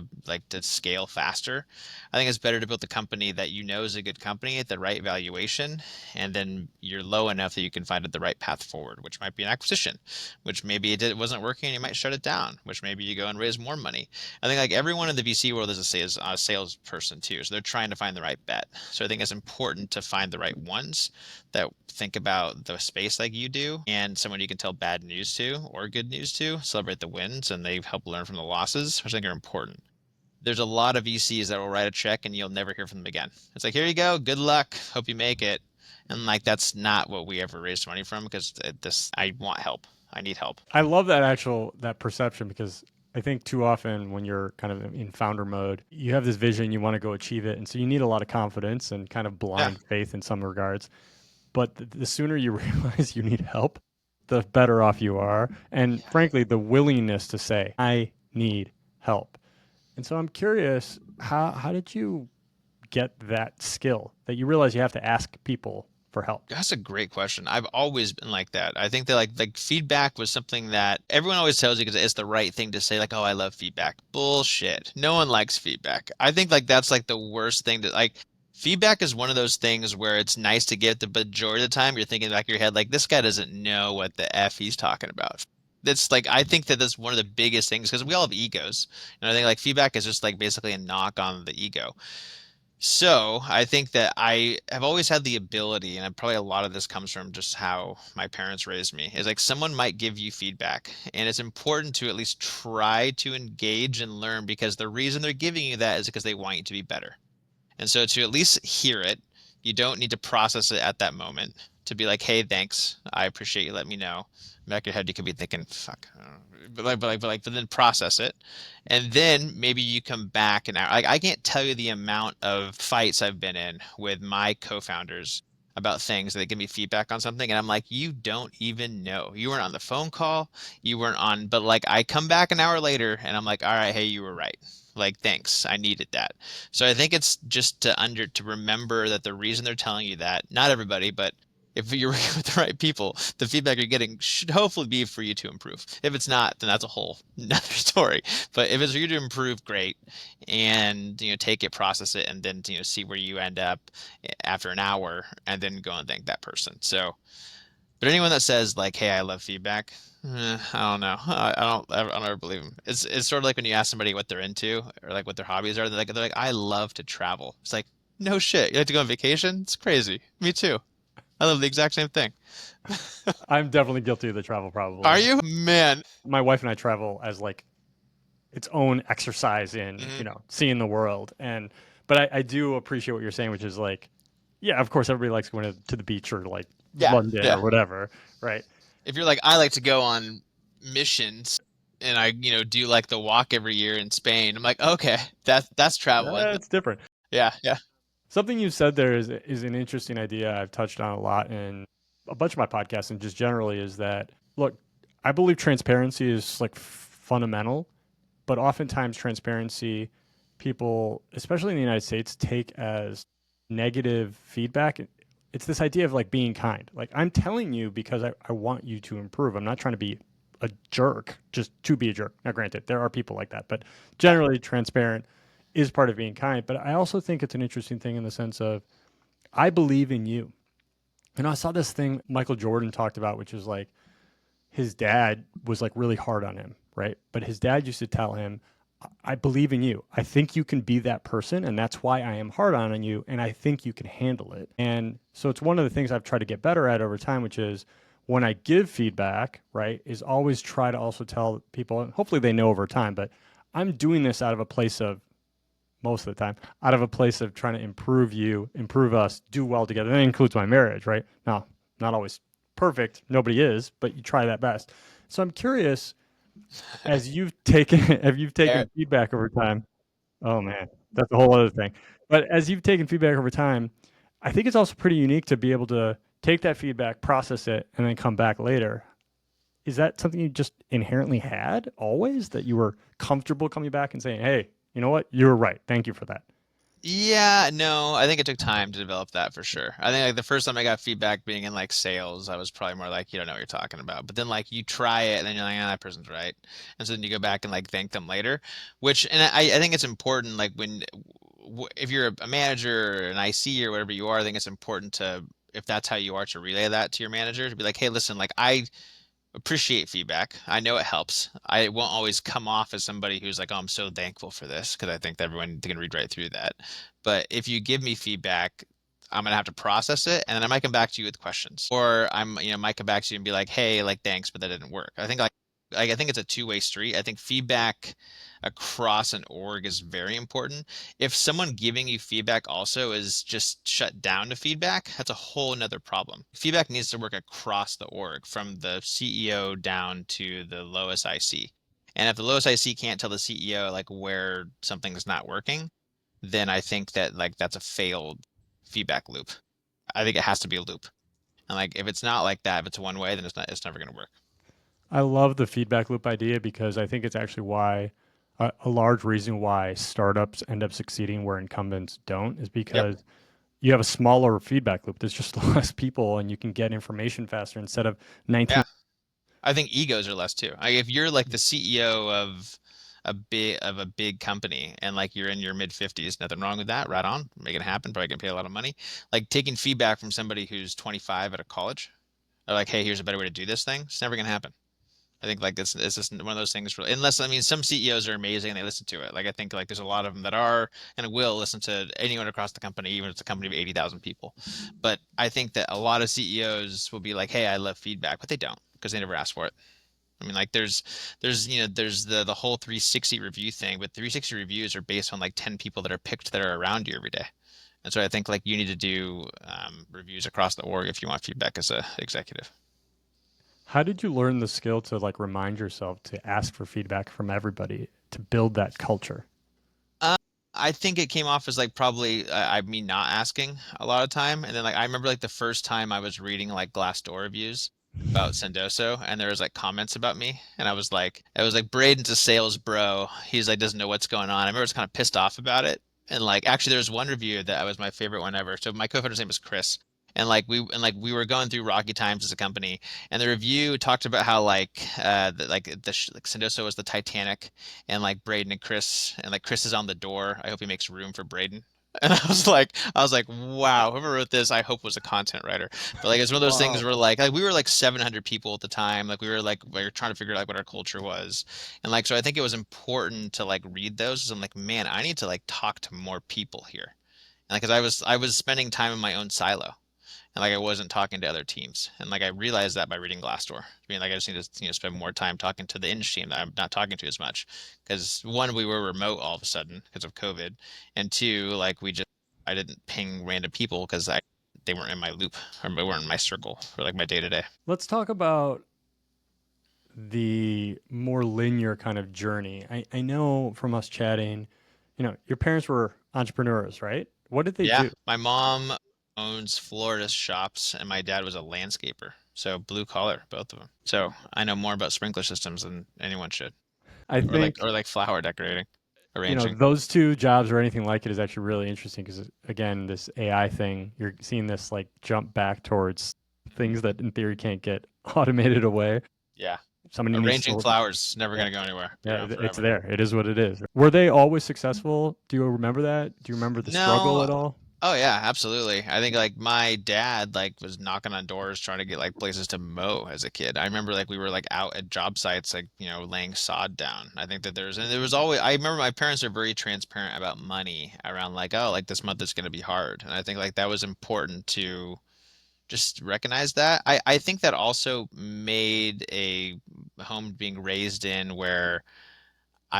to scale faster. I think it's better to build a company that you know is a good company at the right valuation, and then you're low enough that you can find the right path forward, which might be an acquisition, which maybe it wasn't working and you might shut it down, which maybe you go and raise more money. I think like everyone in the VC world is a salesperson too, so they're trying to find the right bet. So I think it's important to find the right ones that think about the space like you do and someone you can tell bad news to or good news to, celebrate the wins, and they help learn from the losses, which I think are important. there's a lot of VCs that will write a check and you'll never hear from them again. It's like, here you go, good luck, hope you make it. And like that's not what we ever raised money from because this I want help. I need help. I love that perception because I think too often when you're kind of in founder mode, you have this vision, you want to go achieve it, and so you need a lot of confidence and kind of Yeah. blind faith in some regards. But the sooner you realize you need help, the better off you are, and frankly, the willingness to say, "I need help." And so I'm curious, how did you get that skill that you realize you have to ask people for help? That's a great question. I've always been like that. I think that like feedback was something that everyone always tells you because it's the right thing to say, like, oh, I love feedback. Bullshit. No one likes feedback. I think like that's like the worst thing to like feedback is one of those things where it's nice to get the majority of the time you're thinking back in your head, like, this guy doesn't know what the F he's talking about. That's like I think that that's one of the biggest things because we all have egos. And I think like feedback is just like basically a knock on the ego. So I think that I have always had the ability, and probably a lot of this comes from just how my parents raised me, is like someone might give you feedback, and it's important to at least try to engage and learn because the reason they're giving you that is because they want you to be better. And so to at least hear it, you don't need to process it at that moment to be like, hey, thanks. I appreciate you letting me know. Back in your head, you could be thinking, fuck. I don't know. But then process it. And then maybe you come back and I can't tell you the amount of fights I've been in with my co-founders about things that they give me feedback on something. And I'm like, you don't even know. You weren't on the phone call. You weren't on, but like I come back an hour later and I'm like, all right, hey, you were right. Like, thanks. I needed that. So I think it's just to remember that the reason they're telling you that, not everybody, but if you're working with the right people, the feedback you're getting should hopefully be for you to improve. If it's not, then that's a whole another story. But if it's for you to improve, great. And take it, process it, and then see where you end up after an hour, and then go and thank that person. So, but anyone that says like, "Hey, I love feedback," I don't know. I don't ever believe them. It's sort of like when you ask somebody what they're into or like what their hobbies are. They're like, "I love to travel." It's like, no shit. You like to go on vacation? It's crazy. Me too. I love the exact same thing. I'm definitely guilty of the travel, probably. Are you? Man. My wife and I travel as like its own exercise in Hmm. seeing the world, and but I do appreciate what you're saying, which is like, yeah, of course, everybody likes going to the beach or like Yeah, London yeah. or whatever, right? If you're like, I like to go on missions and I, do like the walk every year in Spain. I'm like, okay, that's traveling. That's different. Yeah, yeah. Something you said there is an interesting idea I've touched on a lot in a bunch of my podcasts and just generally is that look, I believe transparency is like fundamental, but oftentimes transparency people, especially in the United States, take as negative feedback. It's this idea of like being kind. Like I'm telling you because I want you to improve. I'm not trying to be a jerk just to be a jerk. Now, granted, there are people like that, but generally transparent is part of being kind. But I also think it's an interesting thing in the sense of I believe in you. And I saw this thing Michael Jordan talked about, which is like his dad was like really hard on him, right? But his dad used to tell him, I believe in you. I think you can be that person, and that's why I am hard on you, and I think you can handle it. And so it's one of the things I've tried to get better at over time, which is when I give feedback, right, is always try to also tell people, and hopefully they know over time, but I'm doing this out of a place of most of the time, out of a place of trying to improve you, improve us, do well together. That includes my marriage, right? Now, not always perfect. Nobody is, but you try that best. So I'm curious, as you've taken, have you Fair. taken feedback over time? Oh man, that's a whole other thing. But as you've taken feedback over time, I think it's also pretty unique to be able to take that feedback, process it, and then come back later. Is that something you just inherently had always that you were comfortable coming back and saying, "Hey, you know what? You were right. Thank you for that." Yeah, no, I think it took time to develop that for sure. I think like the first time I got feedback being in like sales, I was probably more like, you don't know what you're talking about. But then like you try it and then you're like, ah, that person's right. And so then you go back and like thank them later, which, and I think it's important like when, if you're a manager or an IC or whatever you are, I think it's important to, if that's how you are, to relay that to your manager to be like, hey, listen, like I appreciate feedback. I know it helps. I won't always come off as somebody who's like, oh, I'm so thankful for this because I think that everyone can read right through that. But if you give me feedback, I'm gonna have to process it, and then I might come back to you with questions, or might come back to you and be like, hey, like thanks, but that didn't work. I think like like I think it's a two-way street. I think feedback across an org is very important. If someone giving you feedback also is just shut down to feedback, that's a whole nother problem. Feedback needs to work across the org from the CEO down to the lowest IC. And if the lowest IC can't tell the CEO like where something's not working, then I think that like that's a failed feedback loop. I think it has to be a loop. And like if it's not like that, if it's one way, then it's never going to work. I love the feedback loop idea because I think it's actually why a large reason why startups end up succeeding where incumbents don't is Yep. because you have a smaller feedback loop. There's just less people and you can get information faster instead of 19. Yeah. I think egos are less too. Like if you're like the CEO of a big company and like you're in your mid 50s, nothing wrong with that. Right on. Make it happen. Probably gonna pay a lot of money. Like taking feedback from somebody who's 25 at a college, or like, hey, here's a better way to do this thing. It's never gonna happen. I think like it's just one of those things for, unless I mean some CEOs are amazing and they listen to it. Like I think like there's a lot of them that are and will listen to anyone across the company, even if it's a company of 80,000 people. But I think that a lot of CEOs will be like, "Hey, I love feedback," but they don't because they never asked for it. I mean, like there's the whole 360 review thing, but 360 reviews are based on like 10 people that are picked that are around you every day. And so I think like you need to do reviews across the org if you want feedback as a executive. How did you learn the skill to like remind yourself to ask for feedback from everybody to build that culture? Uh, I think it came off as like probably me not asking a lot of time, and then like I remember like the first time I was reading like Glassdoor reviews about Sendoso, and there was like comments about me, and I was like, it was like Brayden's a sales bro. He's like doesn't know what's going on. I remember I was kind of pissed off about it, and like actually there was one review that was my favorite one ever. So my co-founder's name was Chris. And like we were going through rocky times as a company, and the review talked about how like Sendoso was the Titanic, and like Brayden and Chris, and like Chris is on the door. I hope he makes room for Brayden. And I was like, wow, whoever wrote this, I hope was a content writer. But like, it's one of those things Wow. where like we were like 700 people at the time. Like we were trying to figure out like what our culture was. And like, so I think it was important to like read those. 'Cause I'm like, man, I need to like talk to more people here. And like, cause I was spending time in my own silo and like I wasn't talking to other teams. And like I realized that by reading Glassdoor. I mean, like I just need to spend more time talking to the industry team that I'm not talking to as much. Because one, we were remote all of a sudden because of COVID, and two, like I didn't ping random people because I they weren't in my loop or they weren't in my circle for like my day to day. Let's talk about the more linear kind of journey. I know from us chatting, your parents were entrepreneurs, right? What did they Yeah, do? my mom owns florist shops, and my dad was a landscaper. So blue collar, both of them. So I know more about sprinkler systems than anyone should. I think, Or like flower decorating, arranging. those two jobs or anything like it is actually really interesting because, again, this AI thing, you're seeing this like jump back towards things that in theory can't get automated away. Yeah. Somebody needs Arranging to, flowers never yeah, going to go anywhere. Be yeah, around it's forever. there. It is what it is. Were they always successful? Do you remember that? Do you remember the struggle No. at all? Oh yeah, absolutely. I think like my dad like was knocking on doors trying to get like places to mow as a kid. I remember like we were like out at job sites like, laying sod down. I think that there was always I remember my parents are very transparent about money around like, oh, like this month is going to be hard. And I think like that was important to just recognize that. I think that also made a home being raised in where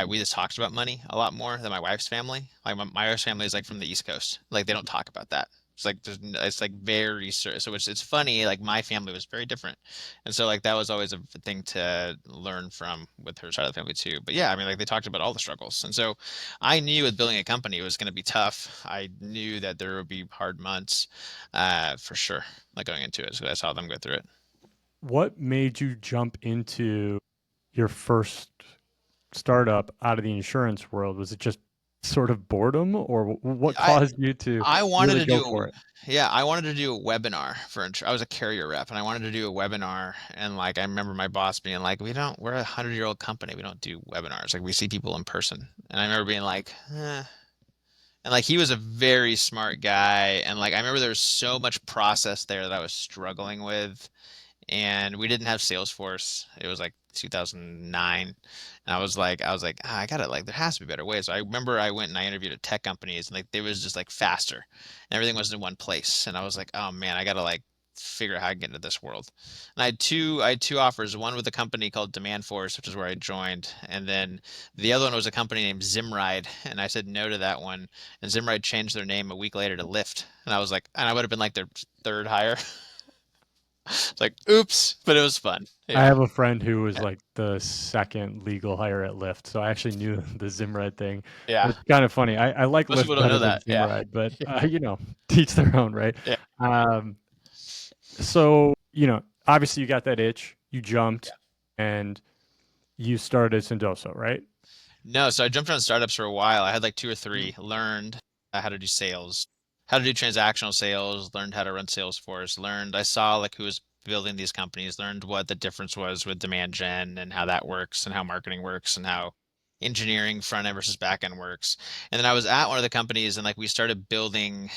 we just talked about money a lot more than my wife's family. Like my wife's family is like from the East Coast. Like they don't talk about that. It's like it's like very so it's funny. Like my family was very different, and so like that was always a thing to learn from with her side of the family too. But yeah, I mean like they talked about all the struggles, and so I knew with building a company it was going to be tough. I knew that there would be hard months, for sure. Like going into it, so I saw them go through it. What made you jump into your first startup out of the insurance world? Was it just sort of boredom, or what I caused you to I wanted really to go do, for it? yeah, I wanted to do a webinar I was a carrier rep and I wanted to do a webinar. And like, I remember my boss being like, we're a 100-year-old company. We don't do webinars. Like we see people in person. And I remember being like, eh. And like, he was a very smart guy. And like, I remember there was so much process there that I was struggling with, and we didn't have Salesforce. It was like 2009, and I was like, I gotta like, there has to be better ways. So I remember I went and I interviewed at tech companies, and like, it was just like faster, and everything was in one place. And I was like, oh man, I gotta like figure out how I can get into this world. And I had two offers, one with a company called Demand Force, which is where I joined, and then the other one was a company named Zimride, and I said no to that one. And Zimride changed their name a week later to Lyft, and I was like, and I would have been like their third hire. It's like, oops, but it was fun. I Yeah, have a friend who was like the second legal hire at Lyft, so I actually knew the Zimride thing. yeah. It's kind of funny. I like Most Lyft people don't better know than that. Yeah, Zimride, but yeah, teach their own, right? yeah. Um, so obviously you got that itch, you jumped, and you started Sendoso, right? No, so I jumped around startups for a while. I had like two or three, learned how to do sales, how to do transactional sales, learned how to run Salesforce, learned, I saw like who was building these companies, learned what the difference was with demand gen and how that works and how marketing works and how engineering front end versus back end works. And then I was at one of the companies and like we started building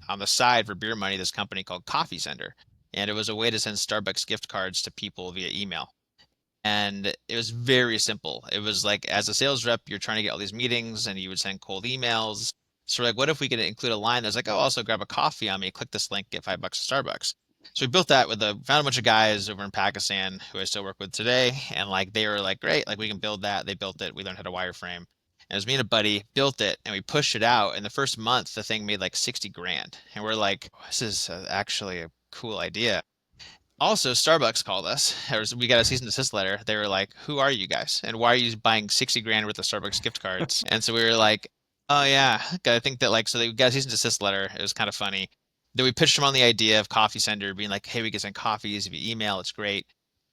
on the side for beer money this company called Coffee Sender. And it was a way to send Starbucks gift cards to people via email. And it was very simple. It was like as a sales rep, you're trying to get all these meetings and you would send cold emails. So we're like, what if we could include a line that's like, oh, also grab a coffee on me, click this link, get $5 at Starbucks. So we built that with found a bunch of guys over in Pakistan who I still work with today. And like they were like, great, like we can build that. They built it. We learned how to wireframe. And it was me and a buddy built it and we pushed it out. And the first month, the thing made like 60 grand. And we're like, this is actually a cool idea. Also, Starbucks called us. We got a cease and desist letter. They were like, "Who are you guys? And why are you buying 60 grand worth of Starbucks gift cards?" And so we were like, "Oh yeah." I think that like so they got a cease and desist letter. It was kind of funny. Then we pitched them on the idea of Coffee Sender being like, "Hey, we can send coffees via email. It's great."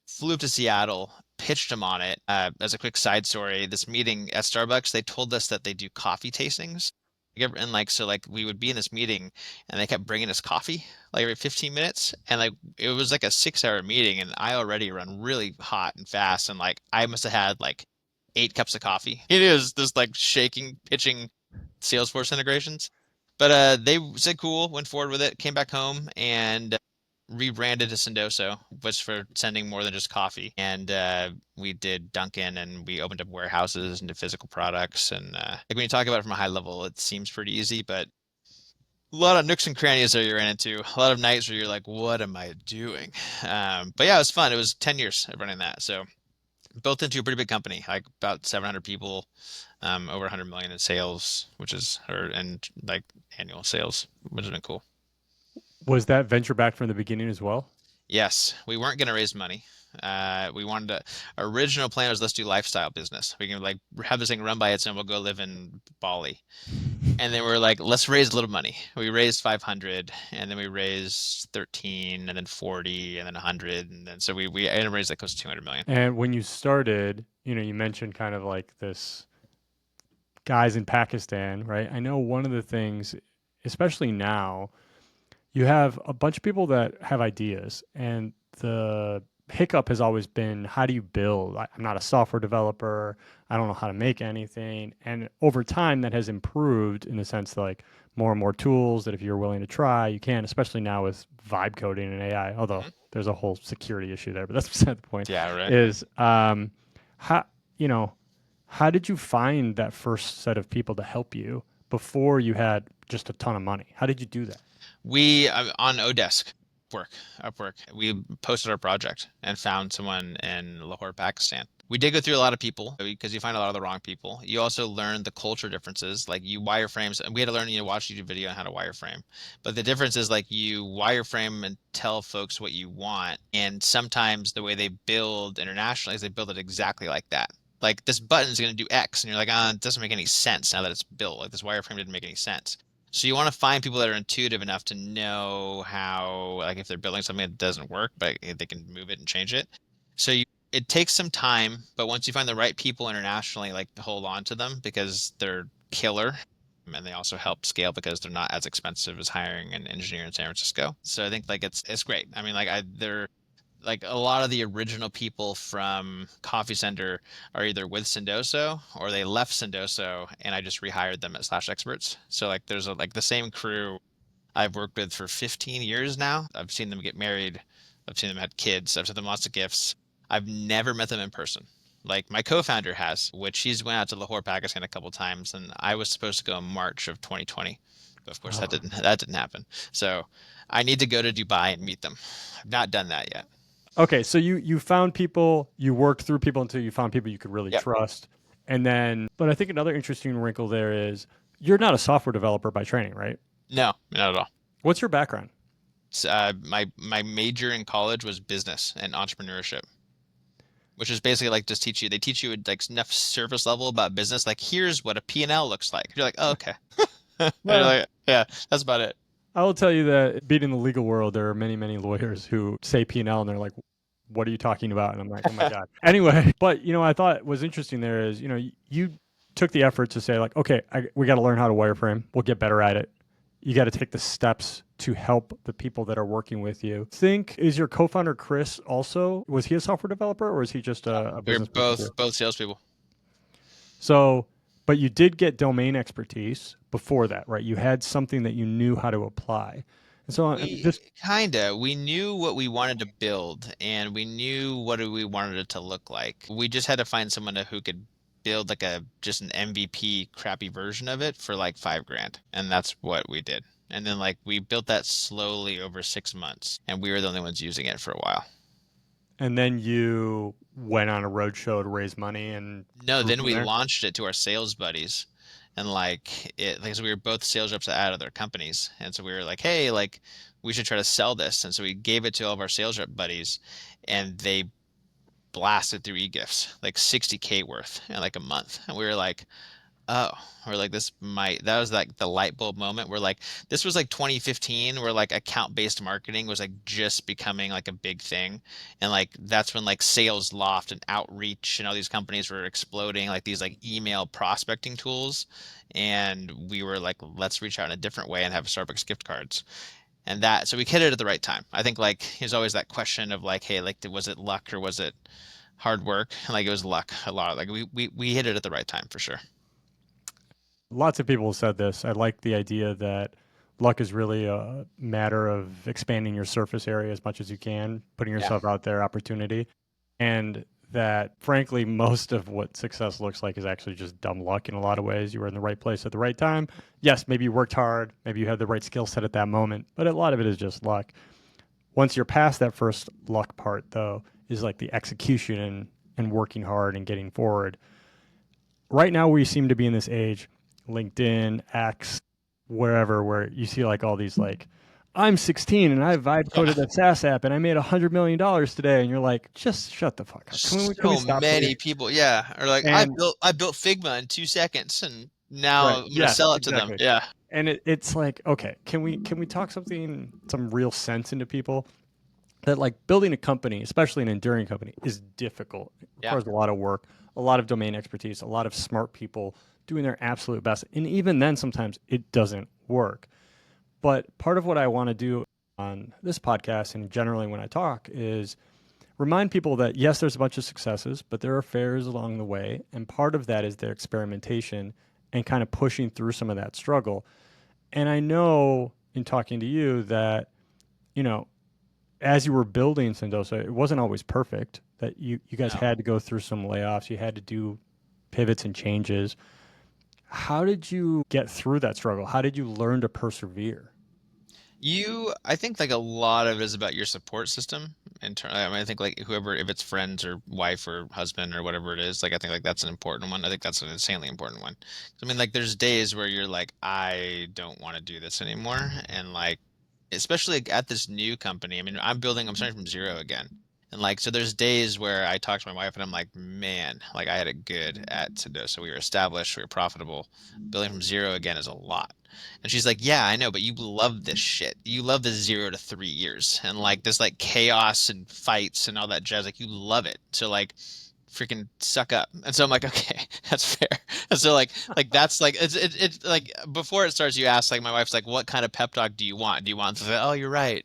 Flew up to Seattle, pitched them on it. As a quick side story, this meeting at Starbucks, they told us that they do coffee tastings. And like so, like we would be in this meeting, and they kept bringing us coffee like every 15 minutes, and like it was like a 6 hour meeting, and I already run really hot and fast, and like I must have had like 8 cups of coffee. It is just like shaking, pitching Salesforce integrations. But they said cool, went forward with it, came back home and rebranded to Sendoso, was for sending more than just coffee. And we did Dunkin' and we opened up warehouses and did physical products. And like when you talk about it from a high level, it seems pretty easy, but a lot of nooks and crannies that you ran into. A lot of nights where you're like, what am I doing? But yeah, it was fun. It was 10 years of running that. So built into a pretty big company, like about 700 people, over 100 million in sales, and like annual sales, which has been cool. Was that venture back from the beginning as well? Yes, we weren't going to raise money. We wanted to, our original plan was let's do lifestyle business. We can like have this thing run by itself and we'll go live in Bali. And then we're like, let's raise a little money. We raised 500 and then we raised 13 and then 40 and then 100. And then so we ended up raising like close to 200 million. And when you started, you mentioned kind of like this guys in Pakistan, right? I know one of the things, especially now, you have a bunch of people that have ideas, and the hiccup has always been how do you build? I'm not a software developer. I don't know how to make anything. And over time, that has improved in the sense that, like, more and more tools that if you're willing to try, you can, especially now with vibe coding and AI, although Mhm. there's a whole security issue there, but that's beside the point. Yeah, right. Is how, you know, how did you find that first set of people to help you before you had just a ton of money? How did you do that? We on Odesk work Upwork, we posted our project and found someone in Lahore, Pakistan. We did go through a lot of people because you find a lot of the wrong people. You also learn the culture differences, like you wireframes, and we had to learn, watch YouTube video on how to wireframe. But the difference is like you wireframe and tell folks what you want, and sometimes the way they build internationally is they build it exactly like that. Like this button is going to do X, and you're like, it doesn't make any sense now that it's built. Like this wireframe didn't make any sense. So you want to find people that are intuitive enough to know how, like if they're building something that doesn't work, but they can move it and change it. So it takes some time, but once you find the right people internationally, like hold on to them because they're killer. And they also help scale because they're not as expensive as hiring an engineer in San Francisco. So I think like it's great. I mean, they're like a lot of the original people from Coffee Center are either with Sendoso or they left Sendoso and I just rehired them as Slash experts. So like there's like the same crew I've worked with for 15 years now. I've seen them get married. I've seen them have kids. I've sent them lots of gifts. I've never met them in person. Like my co-founder has, which he's went out to Lahore, Pakistan a couple times, and I was supposed to go in March of 2020. But of course, Oh. that didn't happen. So I need to go to Dubai and meet them. I've not done that yet. Okay, so you found people, you worked through people until you found people you could really Yep. trust. And then, but I think another interesting wrinkle there is you're not a software developer by training, right? No, not at all. What's your background? My major in college was business and entrepreneurship, which is basically like just teach you. They teach you like enough surface level about business. Like here's what a P&L looks like. You're like, oh, okay. And you're Well, like, yeah, that's about it. I will tell you that being in the legal world, there are many, many lawyers who say P&L and L and they're like, what are you talking about? And I'm like, oh my God. Anyway, but I thought was interesting there is, you took the effort to say like, okay, we got to learn how to wireframe. We'll get better at it. You got to take the steps to help the people that are working with you. Is your co-founder Chris also, was he a software developer or is he just a We're business person too? both salespeople. So, but you did get domain expertise before that, right? You had something that you knew how to apply. And so I'm We just kinda we knew what we wanted to build and we knew what we wanted it to look like. We just had to find someone who could build like a just an MVP crappy version of it for like 5 grand. And that's what we did. And then like we built that slowly over 6 months and we were the only ones using it for a while. and then you went on a roadshow to raise money and No, grew then from we there. launched it to our sales buddies. And like so we were both sales reps at other companies. And so we were like, hey, like we should try to sell this. And so we gave it to all of our sales rep buddies and they blasted through e-gifts, like 60K worth in like a month. And we were like, oh, we're like, that was like the light bulb moment where like, this was like 2015 where like account-based marketing was like just becoming like a big thing. And like, that's when like Sales Loft and Outreach and all these companies were exploding, like these like email prospecting tools. And we were like, let's reach out in a different way and have Starbucks gift cards. And that, so we hit it at the right time. I think like, there's always that question of like, hey, like, was it luck or was it hard work? Like it was luck a lot. Like we hit it at the right time for sure. Lots of people have said this. I like the idea that luck is really a matter of expanding your surface area as much as you can, putting Yeah. yourself out there, opportunity. And that, frankly, most of what success looks like is actually just dumb luck in a lot of ways. You were in the right place at the right time. Yes, maybe you worked hard, maybe you had the right skill set at that moment, but a lot of it is just luck. Once you're past that first luck part, though, is like the execution and working hard and getting forward. Right now, we seem to be in this age, LinkedIn, X, wherever, where you see like all these like, I'm 16 and I vibe coded that SaaS app and I made $100 million today, and you're like, just shut the fuck up. Can we So stop, please? many people, yeah, are like, And I built Figma in 2 seconds, and now right, I'm gonna yes, sell it to them. exactly. Yeah, And it's like, okay, can we talk some real sense into people that like building a company, especially an enduring company, is difficult. It yeah, requires a lot of work, a lot of domain expertise, a lot of smart people doing their absolute best. And even then, sometimes it doesn't work. But part of what I want to do on this podcast and generally when I talk is remind people that yes, there's a bunch of successes, but there are failures along the way. And part of that is their experimentation and kind of pushing through some of that struggle. And I know in talking to you that, you know, as you were building Sendoso, it wasn't always perfect. That you guys no. had to go through some layoffs, you had to do pivots and changes. How did you get through that struggle? How did you learn to persevere? I think like a lot of it is about your support system. I mean, I think like whoever, if it's friends or wife or husband or whatever it is, like I think like that's an important one. I think that's an insanely important one. I mean, like there's days where you're like, I don't want to do this anymore, and like especially like, at this new company. I mean, I'm starting from zero again. And like, so there's days where I talk to my wife and I'm like, man, like I had it good at Sendoso. We were established, we were profitable. Building from zero again is a lot. And she's like, yeah, I know, but you love this shit. You love the 0 to 3 years and like this like chaos and fights and all that jazz. Like you love it. So like freaking suck up. And so I'm like, okay, that's fair. And so like that's like it's like before it starts, you ask like my wife's like, what kind of pep talk do you want? Do you want the oh you're right,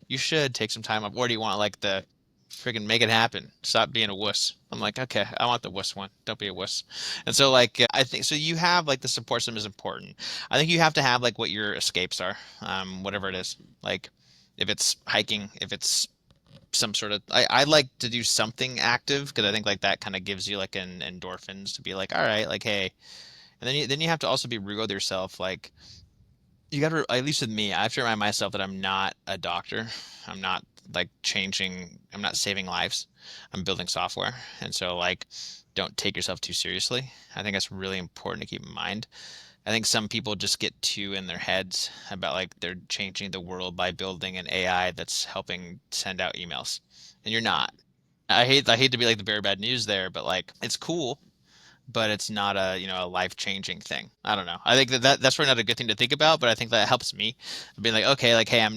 you should take some time off, or do you want like the freaking make it happen, stop being a wuss? I'm like, okay, I want the wuss one. Don't be a wuss. And so like I think so you have like the support system is important. I think you have to have like what your escapes are, whatever it is. Like if it's hiking, if it's some sort of I like to do something active because I think like that kind of gives you like an endorphins to be like all right like hey, and then you have to also be real with yourself like You got to, at least with me, I have to remind myself that I'm not a doctor. I'm not I'm not saving lives. I'm building software. And so like, don't take yourself too seriously. I think that's really important to keep in mind. I think some people just get too in their heads about like they're changing the world by building an AI that's helping send out emails. And you're not. I hate to be like the bearer of bad news there, but like it's cool, but it's not a, a life-changing thing. I don't know. I think that's probably not a good thing to think about, but I think that helps me being like, okay, like, hey, I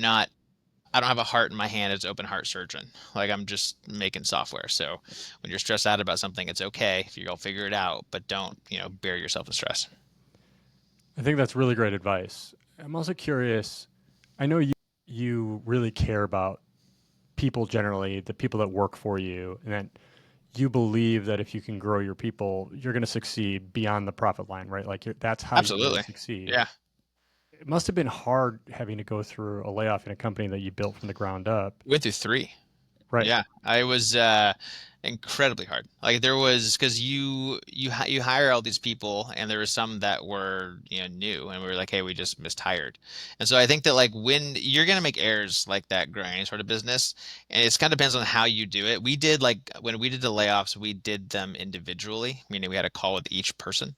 don't have a heart in my hand as open heart surgeon. Like I'm just making software. So when you're stressed out about something, it's okay if you'll figure it out, but don't, bury yourself in stress. I think that's really great advice. I'm also curious. I know you really care about people generally, the people that work for you, and that you believe that if you can grow your people, you're going to succeed beyond the profit line, right? Like that's how you're going to Absolutely. succeed. Yeah. It must have been hard having to go through a layoff in a company that you built from the ground up, Went through three. right? Yeah, I was incredibly hard. Like there was because you hire all these people, and there were some that were new, and we were like, hey, we just mishired. And so I think that like when you're gonna make errors like that growing any sort of business, and it's kind of depends on how you do it. We did like when we did the layoffs, we did them individually, meaning we had a call with each person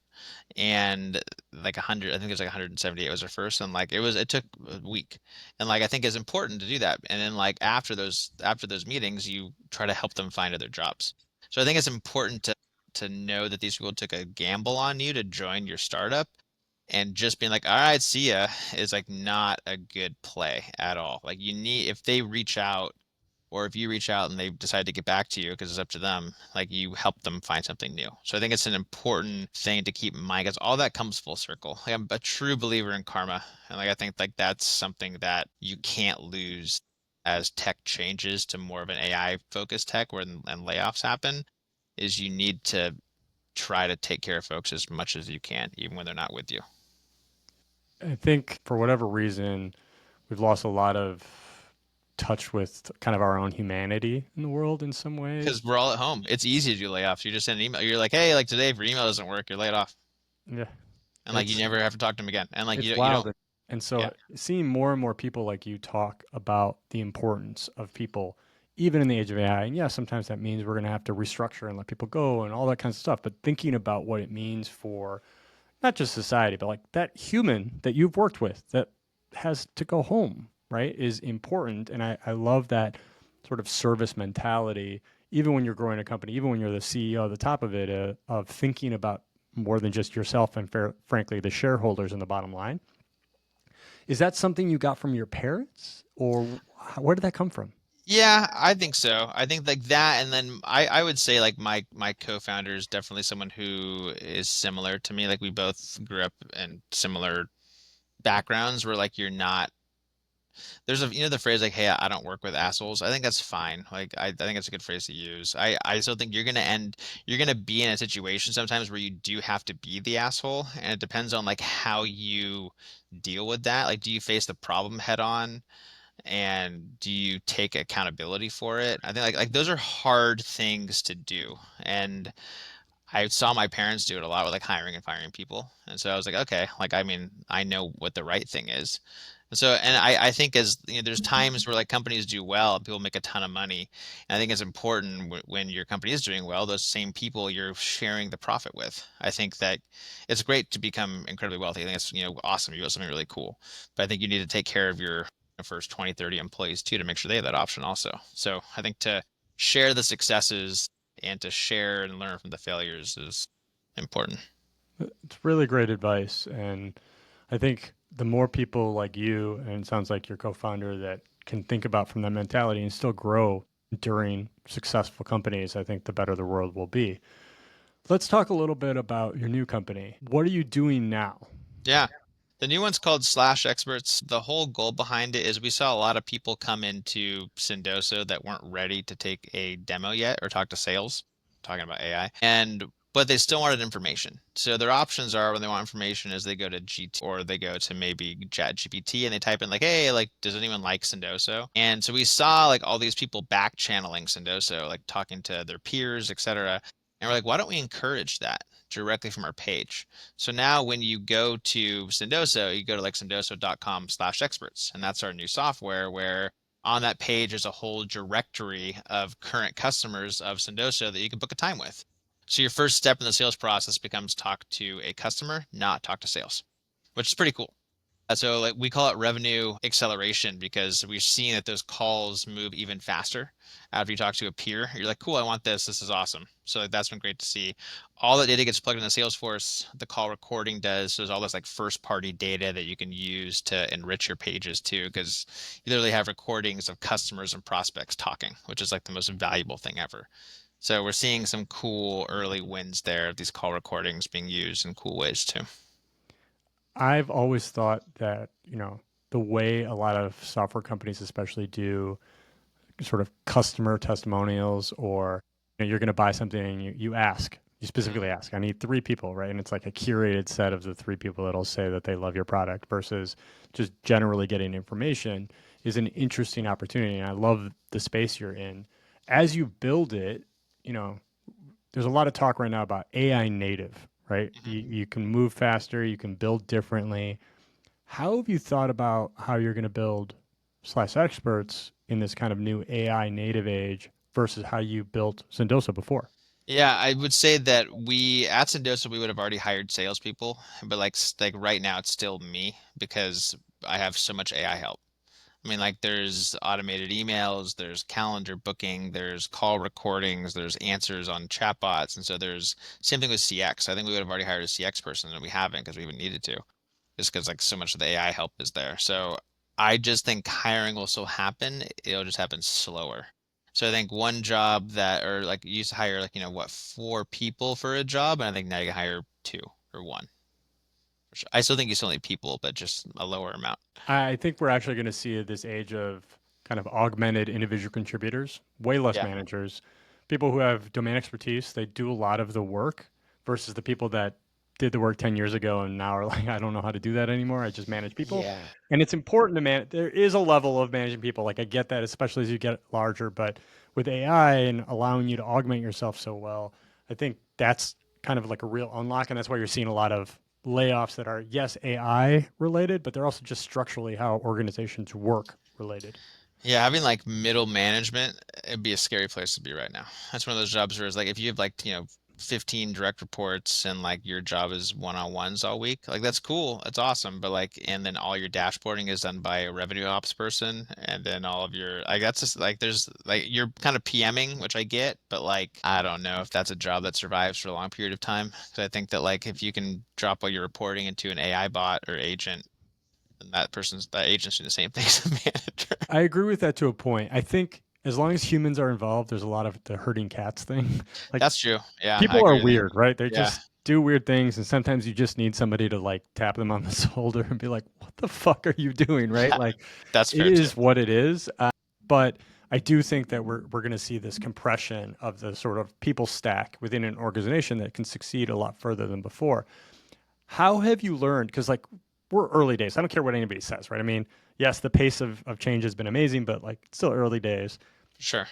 and like 100, I think it was like 178 was our first, and like it took a week, and like I think it's important to do that, and then like after those meetings you try to help them find other jobs. So I think it's important to know that these people took a gamble on you to join your startup, and just being like, all right, see ya, is like not a good play at all. Like you need, if they reach out, or if you reach out and they decide to get back to you because it's up to them, like you help them find something new. So I think it's an important thing to keep in mind because all that comes full circle. Like I'm a true believer in karma, and like I think like that's something that you can't lose as tech changes to more of an AI focused tech where and layoffs happen, is you need to try to take care of folks as much as you can, even when they're not with you. I think for whatever reason, we've lost a lot of touch with kind of our own humanity in the world in some Because ways. we're all at home. It's easy to do layoffs. You just send an email. You're like, hey, like today, if your email doesn't work, you're laid off. Yeah, And like you it's never have to talk to them again. And like it's you wild. don't, And yeah. so seeing more and more people like you talk about the importance of people, even in the age of AI, and yeah, sometimes that means we're going to have to restructure and let people go and all that kind of stuff. But thinking about what it means for not just society, but like that human that you've worked with that has to go home, right, is important. And I love that sort of service mentality, even when you're growing a company, even when you're the CEO at the top of it, of thinking about more than just yourself and frankly, the shareholders and the bottom line. Is that something you got from your parents or where did that come from? Yeah, I think so. I think like that, and then I would say like my co-founder is definitely someone who is similar to me. Like we both grew up in similar backgrounds where like you're not, there's a, the phrase like, hey, I don't work with assholes. I think that's fine. Like I think it's a good phrase to use. I still think you're gonna be in a situation sometimes where you do have to be the asshole, and it depends on like how you deal with that. Like do you face the problem head on? And do you take accountability for it? I think like those are hard things to do. And I saw my parents do it a lot with like hiring and firing people. And so I was like, okay, like I mean, I know what the right thing is. And so, and I think as there's times where like companies do well and people make a ton of money. And I think it's important when your company is doing well, those same people you're sharing the profit with. I think that it's great to become incredibly wealthy. I think it's, awesome. You got something really cool. But I think you need to take care of your first 20, 30 employees too to make sure they have that option also. So I think to share the successes and to share and learn from the failures is important. It's really great advice. And I think the more people like you, and it sounds like your co founder, that can think about from that mentality and still grow during successful companies, I think the better the world will be. Let's talk a little bit about your new company. What are you doing now? Yeah. The new one's called Slash Experts. The whole goal behind it is we saw a lot of people come into Sendoso that weren't ready to take a demo yet or talk to sales, talking about AI, and but they still wanted information. So their options are when they want information is they go to GT or they go to maybe Chat GPT and they type in like, hey, like, does anyone like Sendoso? And so we saw like all these people back channeling Sendoso, like talking to their peers, etc. And we're like, why don't we encourage that directly from our page? So now when you go to Sendoso, you go to like sendoso.com/experts, and that's our new software where on that page is a whole directory of current customers of Sendoso that you can book a time with. So your first step in the sales process becomes talk to a customer, not talk to sales, which is pretty cool. So like we call it revenue acceleration because we're seeing that those calls move even faster after you talk to a peer. You're like, cool, I want this. This is awesome. So like, that's been great to see. All that data gets plugged into Salesforce. The call recording does. So there's all this like first party data that you can use to enrich your pages too, because you literally have recordings of customers and prospects talking, which is like the most valuable thing ever. So we're seeing some cool early wins there of these call recordings being used in cool ways too. I've always thought that, the way a lot of software companies especially do sort of customer testimonials, or you're going to buy something and you Mhm. specifically ask, I need three people, right? And it's like a curated set of the three people that'll say that they love your product versus just generally getting information is an interesting opportunity. And I love the space you're in. As you build it, you know, there's a lot of talk right now about AI native, right? Mhm. You can move faster, you can build differently. How have you thought about how you're going to build slash experts in this kind of new AI native age versus how you built Sendoso before? Yeah, I would say that we at Sendoso we would have already hired salespeople, but like right now it's still me because I have so much AI help. I mean, like there's automated emails, there's calendar booking, there's call recordings, there's answers on chatbots, and so there's same thing with CX. I think we would have already hired a CX person and we haven't because we haven't needed to, just because like so much of the AI help is there. So I just think hiring will still happen. It'll just happen slower. So I think one job that, or like you used to hire like, what, 4 people for a job, and I think now you can hire 2 or 1. I still think you still need people, but just a lower amount. I think we're actually going to see this age of kind of augmented individual contributors, way less Yeah. managers, people who have domain expertise. They do a lot of the work versus the people that did the work 10 years ago and now are like, I don't know how to do that anymore. I just manage people. Yeah. And it's important to manage. There is a level of managing people. Like I get that, especially as you get larger, but with AI and allowing you to augment yourself so well, I think that's kind of like a real unlock. And that's why you're seeing a lot of layoffs that are, yes, AI related, but they're also just structurally how organizations work related. Yeah, having like middle management, it'd be a scary place to be right now. That's one of those jobs where it's like if you have like, 15 direct reports and like your job is one-on-ones all week, like that's cool. That's awesome. But like, and then all your dashboarding is done by a revenue ops person. And then all of your, like, that's just like, there's like, you're kind of PMing, which I get, but like, I don't know if that's a job that survives for a long period of time. Because I think that like, if you can drop all your reporting into an AI bot or agent, then that agent's doing the same thing as a manager. I agree with that to a point. I think as long as humans are involved, there's a lot of the herding cats thing. Like That's true. Yeah, I people are agree with that. weird, right? They Yeah, just do weird things, and sometimes you just need somebody to like tap them on the shoulder and be like, "What the fuck are you doing?" Right? Like that's it fair too. is what it is. But I do think that we're going to see this compression of the sort of people stack within an organization that can succeed a lot further than before. How have you learned? Because like we're early days. I don't care what anybody says, right? I mean, yes, the pace of change has been amazing, but like it's still early days. Sure.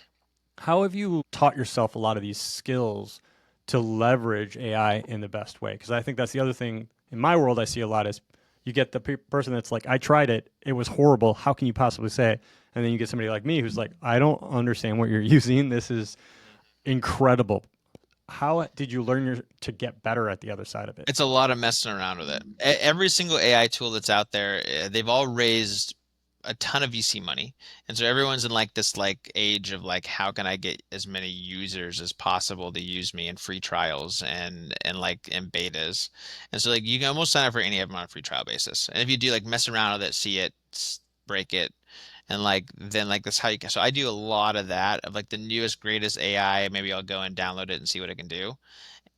How have you taught yourself a lot of these skills to leverage AI in the best way? Because I think that's the other thing in my world I see a lot is you get the person that's like, I tried it, it was horrible. How can you possibly say it? And then you get somebody like me who's like, I don't understand what you're using. This is incredible. How did you learn to get better at the other side of it? It's a lot of messing around with it. Every single AI tool that's out there, they've all raised a ton of VC money. And so everyone's in like this like age of like how can I get as many users as possible to use me in free trials and like in betas. And so like you can almost sign up for any of them on a free trial basis. And if you do like mess around with it, see it, break it, and like then like that's how you can. So I do a lot of that of like the newest greatest AI. Maybe I'll go and download it and see what it can do.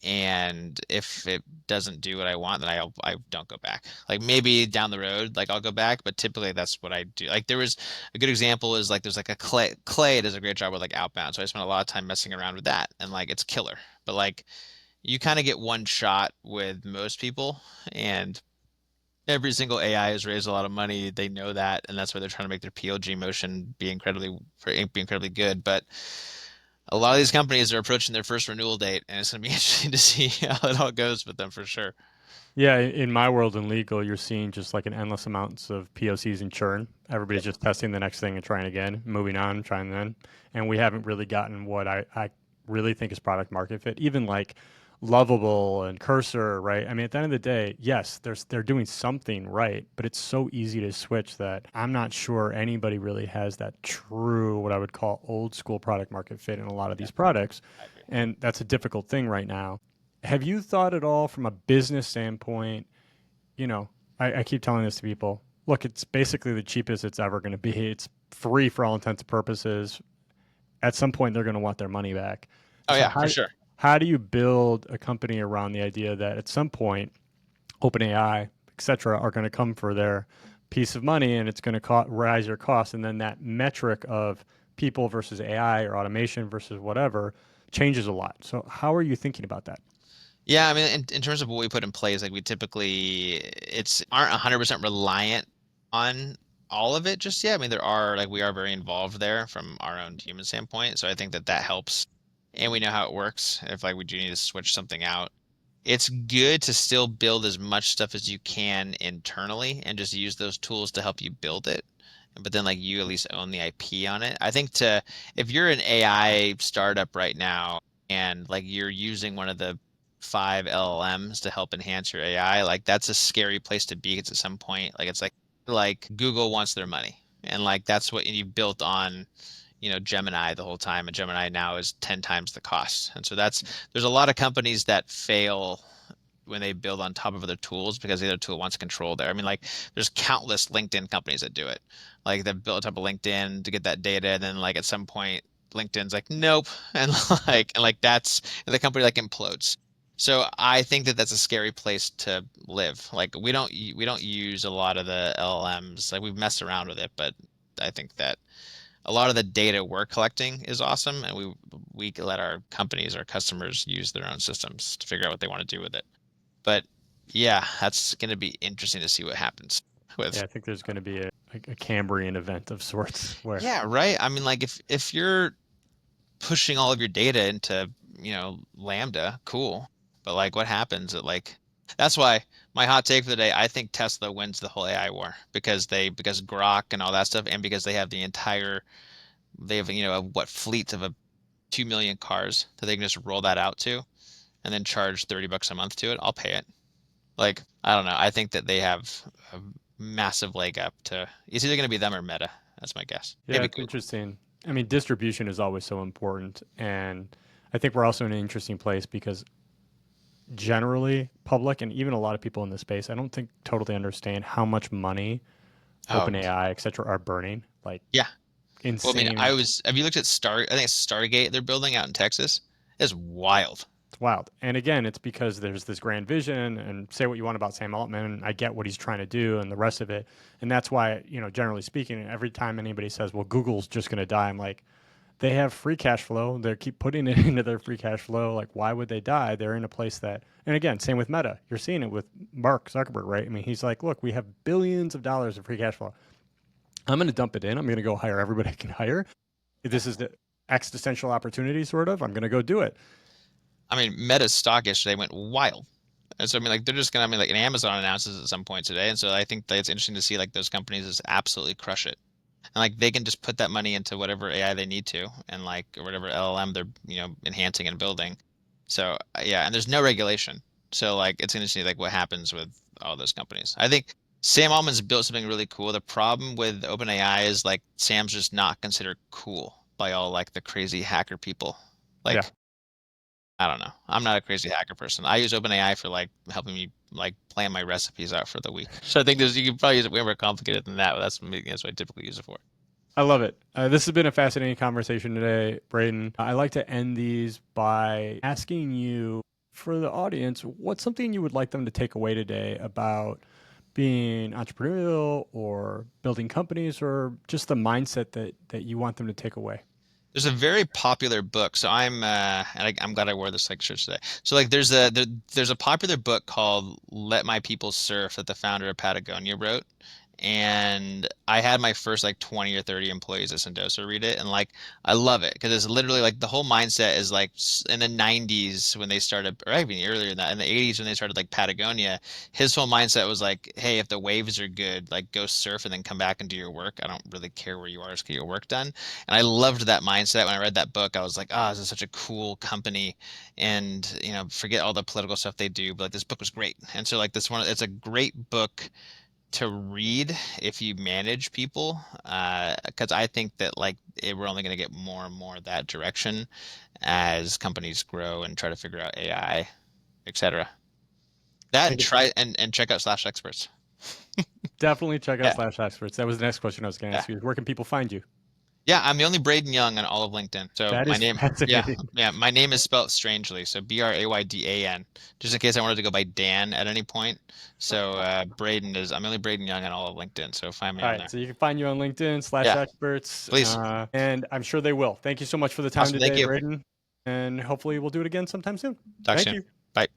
And if it doesn't do what I want, then I don't go back. Like maybe down the road, like I'll go back, but typically that's what I do. Like there was a good example is like there's like a clay does a great job with like outbound. So I spent a lot of time messing around with that and like it's killer. But like you kind of get one shot with most people and every single AI has raised a lot of money. They know that, and that's why they're trying to make their PLG motion be incredibly good. But a lot of these companies are approaching their first renewal date, and it's going to be interesting to see how it all goes with them for sure. Yeah, in my world in legal, you're seeing just like an endless amounts of POCs and churn. Everybody's Yep. just testing the next thing and trying again, moving on, trying then. And we haven't really gotten what I really think is product market fit. Even like Lovable and Cursor, right? I mean, at the end of the day, yes, they're doing something right, but it's so easy to switch that I'm not sure anybody really has that true, what I would call old school product market fit in a lot of Yeah, these products. I agree. And that's a difficult thing right now. Have you thought at all from a business standpoint? You know, I keep telling this to people. Look, it's basically the cheapest it's ever going to be. It's free for all intents and purposes. At some point, they're going to want their money back. Oh So yeah, for sure. how do you build a company around the idea that at some point, OpenAI, et cetera, are going to come for their piece of money and it's going to rise your costs, and then that metric of people versus AI or automation versus whatever changes a lot. So how are you thinking about that? Yeah, I mean, in terms of what we put in place, like we typically it's aren't 100% reliant on all of it just yet. I mean, there are like we are very involved there from our own human standpoint, so I think that that helps, and we know how it works. If like we do need to switch something out, it's good to still build as much stuff as you can internally and just use those tools to help you build it. But then like you at least own the IP on it. I think to if you're an AI startup right now and like you're using one of the five LLMs to help enhance your AI, like that's a scary place to be. It's at some point like it's like Google wants their money. And like that's what you built on, Gemini the whole time, and Gemini now is 10 times the cost. And so there's a lot of companies that fail when they build on top of other tools because the other tool wants control there. I mean, like there's countless LinkedIn companies that do it. Like they built up a LinkedIn to get that data, and then like at some point LinkedIn's like, nope. And like that's and the company like implodes. So I think that that's a scary place to live. Like we don't use a lot of the LLMs. Like we've messed around with it, but I think that a lot of the data we're collecting is awesome, and we let our companies, our customers use their own systems to figure out what they want to do with it. But yeah, that's going to be interesting to see what happens Yeah, with. I think there's going to be a Cambrian event of sorts where Yeah, right. I mean, like if you're pushing all of your data into, Lambda, cool. But like what happens at like that's why my hot take for the day, I think Tesla wins the whole AI war because Grok and all that stuff, and because they have, what fleet of 2 million cars that they can just roll that out to and then charge $30 a month to it. I'll pay it. Like, I don't know. I think that they have a massive leg up to it's either going to be them or Meta. That's my guess. yeah, Maybe it's Google. interesting. I mean, distribution is always so important, and I think we're also in an interesting place because generally, public and even a lot of people in the space, I don't think totally understand how much money Oh, OpenAI, et cetera, are burning. Like yeah. Well, I mean, insane. have you looked at I think it's Stargate they're building out in Texas? It's wild. It's wild. And again, it's because there's this grand vision, and say what you want about Sam Altman. I get what he's trying to do and the rest of it. And that's why, generally speaking, every time anybody says, well, Google's just going to die, I'm like, they have free cash flow. They keep putting it into their free cash flow. Like, why would they die? They're in a place that, and again, same with Meta. You're seeing it with Mark Zuckerberg, right? I mean, he's like, look, we have billions of dollars of free cash flow. I'm going to dump it in. I'm going to go hire everybody I can hire. This is the existential opportunity, sort of. I'm going to go do it. I mean, Meta's stock yesterday went wild. And so I mean, like they're just gonna, I mean, like, and Amazon announces at some point today, and so I think that it's interesting to see like those companies just absolutely crush it, and like they can just put that money into whatever AI they need to, and like or whatever LLM they're enhancing and building. So yeah, and there's no regulation, so like it's interesting like what happens with all those companies. I think Sam Altman's built something really cool. The problem with OpenAI is like Sam's just not considered cool by all like the crazy hacker people. Yeah. Like I don't know. I'm not a crazy hacker person. I use OpenAI for like helping me like plan my recipes out for the week. So I think you can probably use it way more complicated than that, but that's what I typically use it for. I love it. This has been a fascinating conversation today, Brayden. I like to end these by asking you, for the audience, what's something you would like them to take away today about being entrepreneurial or building companies or just the mindset that you want them to take away? There's a very popular book. So I'm glad I wore this like shirt today. So like there's a popular book called Let My People Surf that the founder of Patagonia wrote. and I had my first like 20 or 30 employees at Sendoso read it, and like I love it because it's literally like the whole mindset is like in the 90s when they started, or even earlier than that, in the 80s when they started like Patagonia. His whole mindset was like, hey, if the waves are good, like go surf and then come back and do your work. I don't really care where you are, just get your work done. And I loved that mindset. When I read that book, I was like, oh, this is such a cool company, and forget all the political stuff they do, but like this book was great. And so like this one, it's a great book to read if you manage people, because I think that like we're only going to get more and more that direction as companies grow and try to figure out AI, etc. That, and try and check out Slash Experts. Definitely check out Yeah, Slash Experts. That was the next question I was going to yeah, ask you. Where can people find you? yeah. I'm the only Brayden Young on all of LinkedIn. So That my is name, yeah, fascinating. yeah, my name is spelled strangely. So Braydan, just in case I wanted to go by Dan at any point. So Brayden is, I'm only Brayden Young on all of LinkedIn. So find me All on right, there. so you can find you on LinkedIn, Slash Yeah, Experts, please. and I'm sure they will. Thank you so much for the time Awesome. Thank today, you. Brayden, and hopefully we'll do it again sometime soon. Talk Thank soon. you. Bye.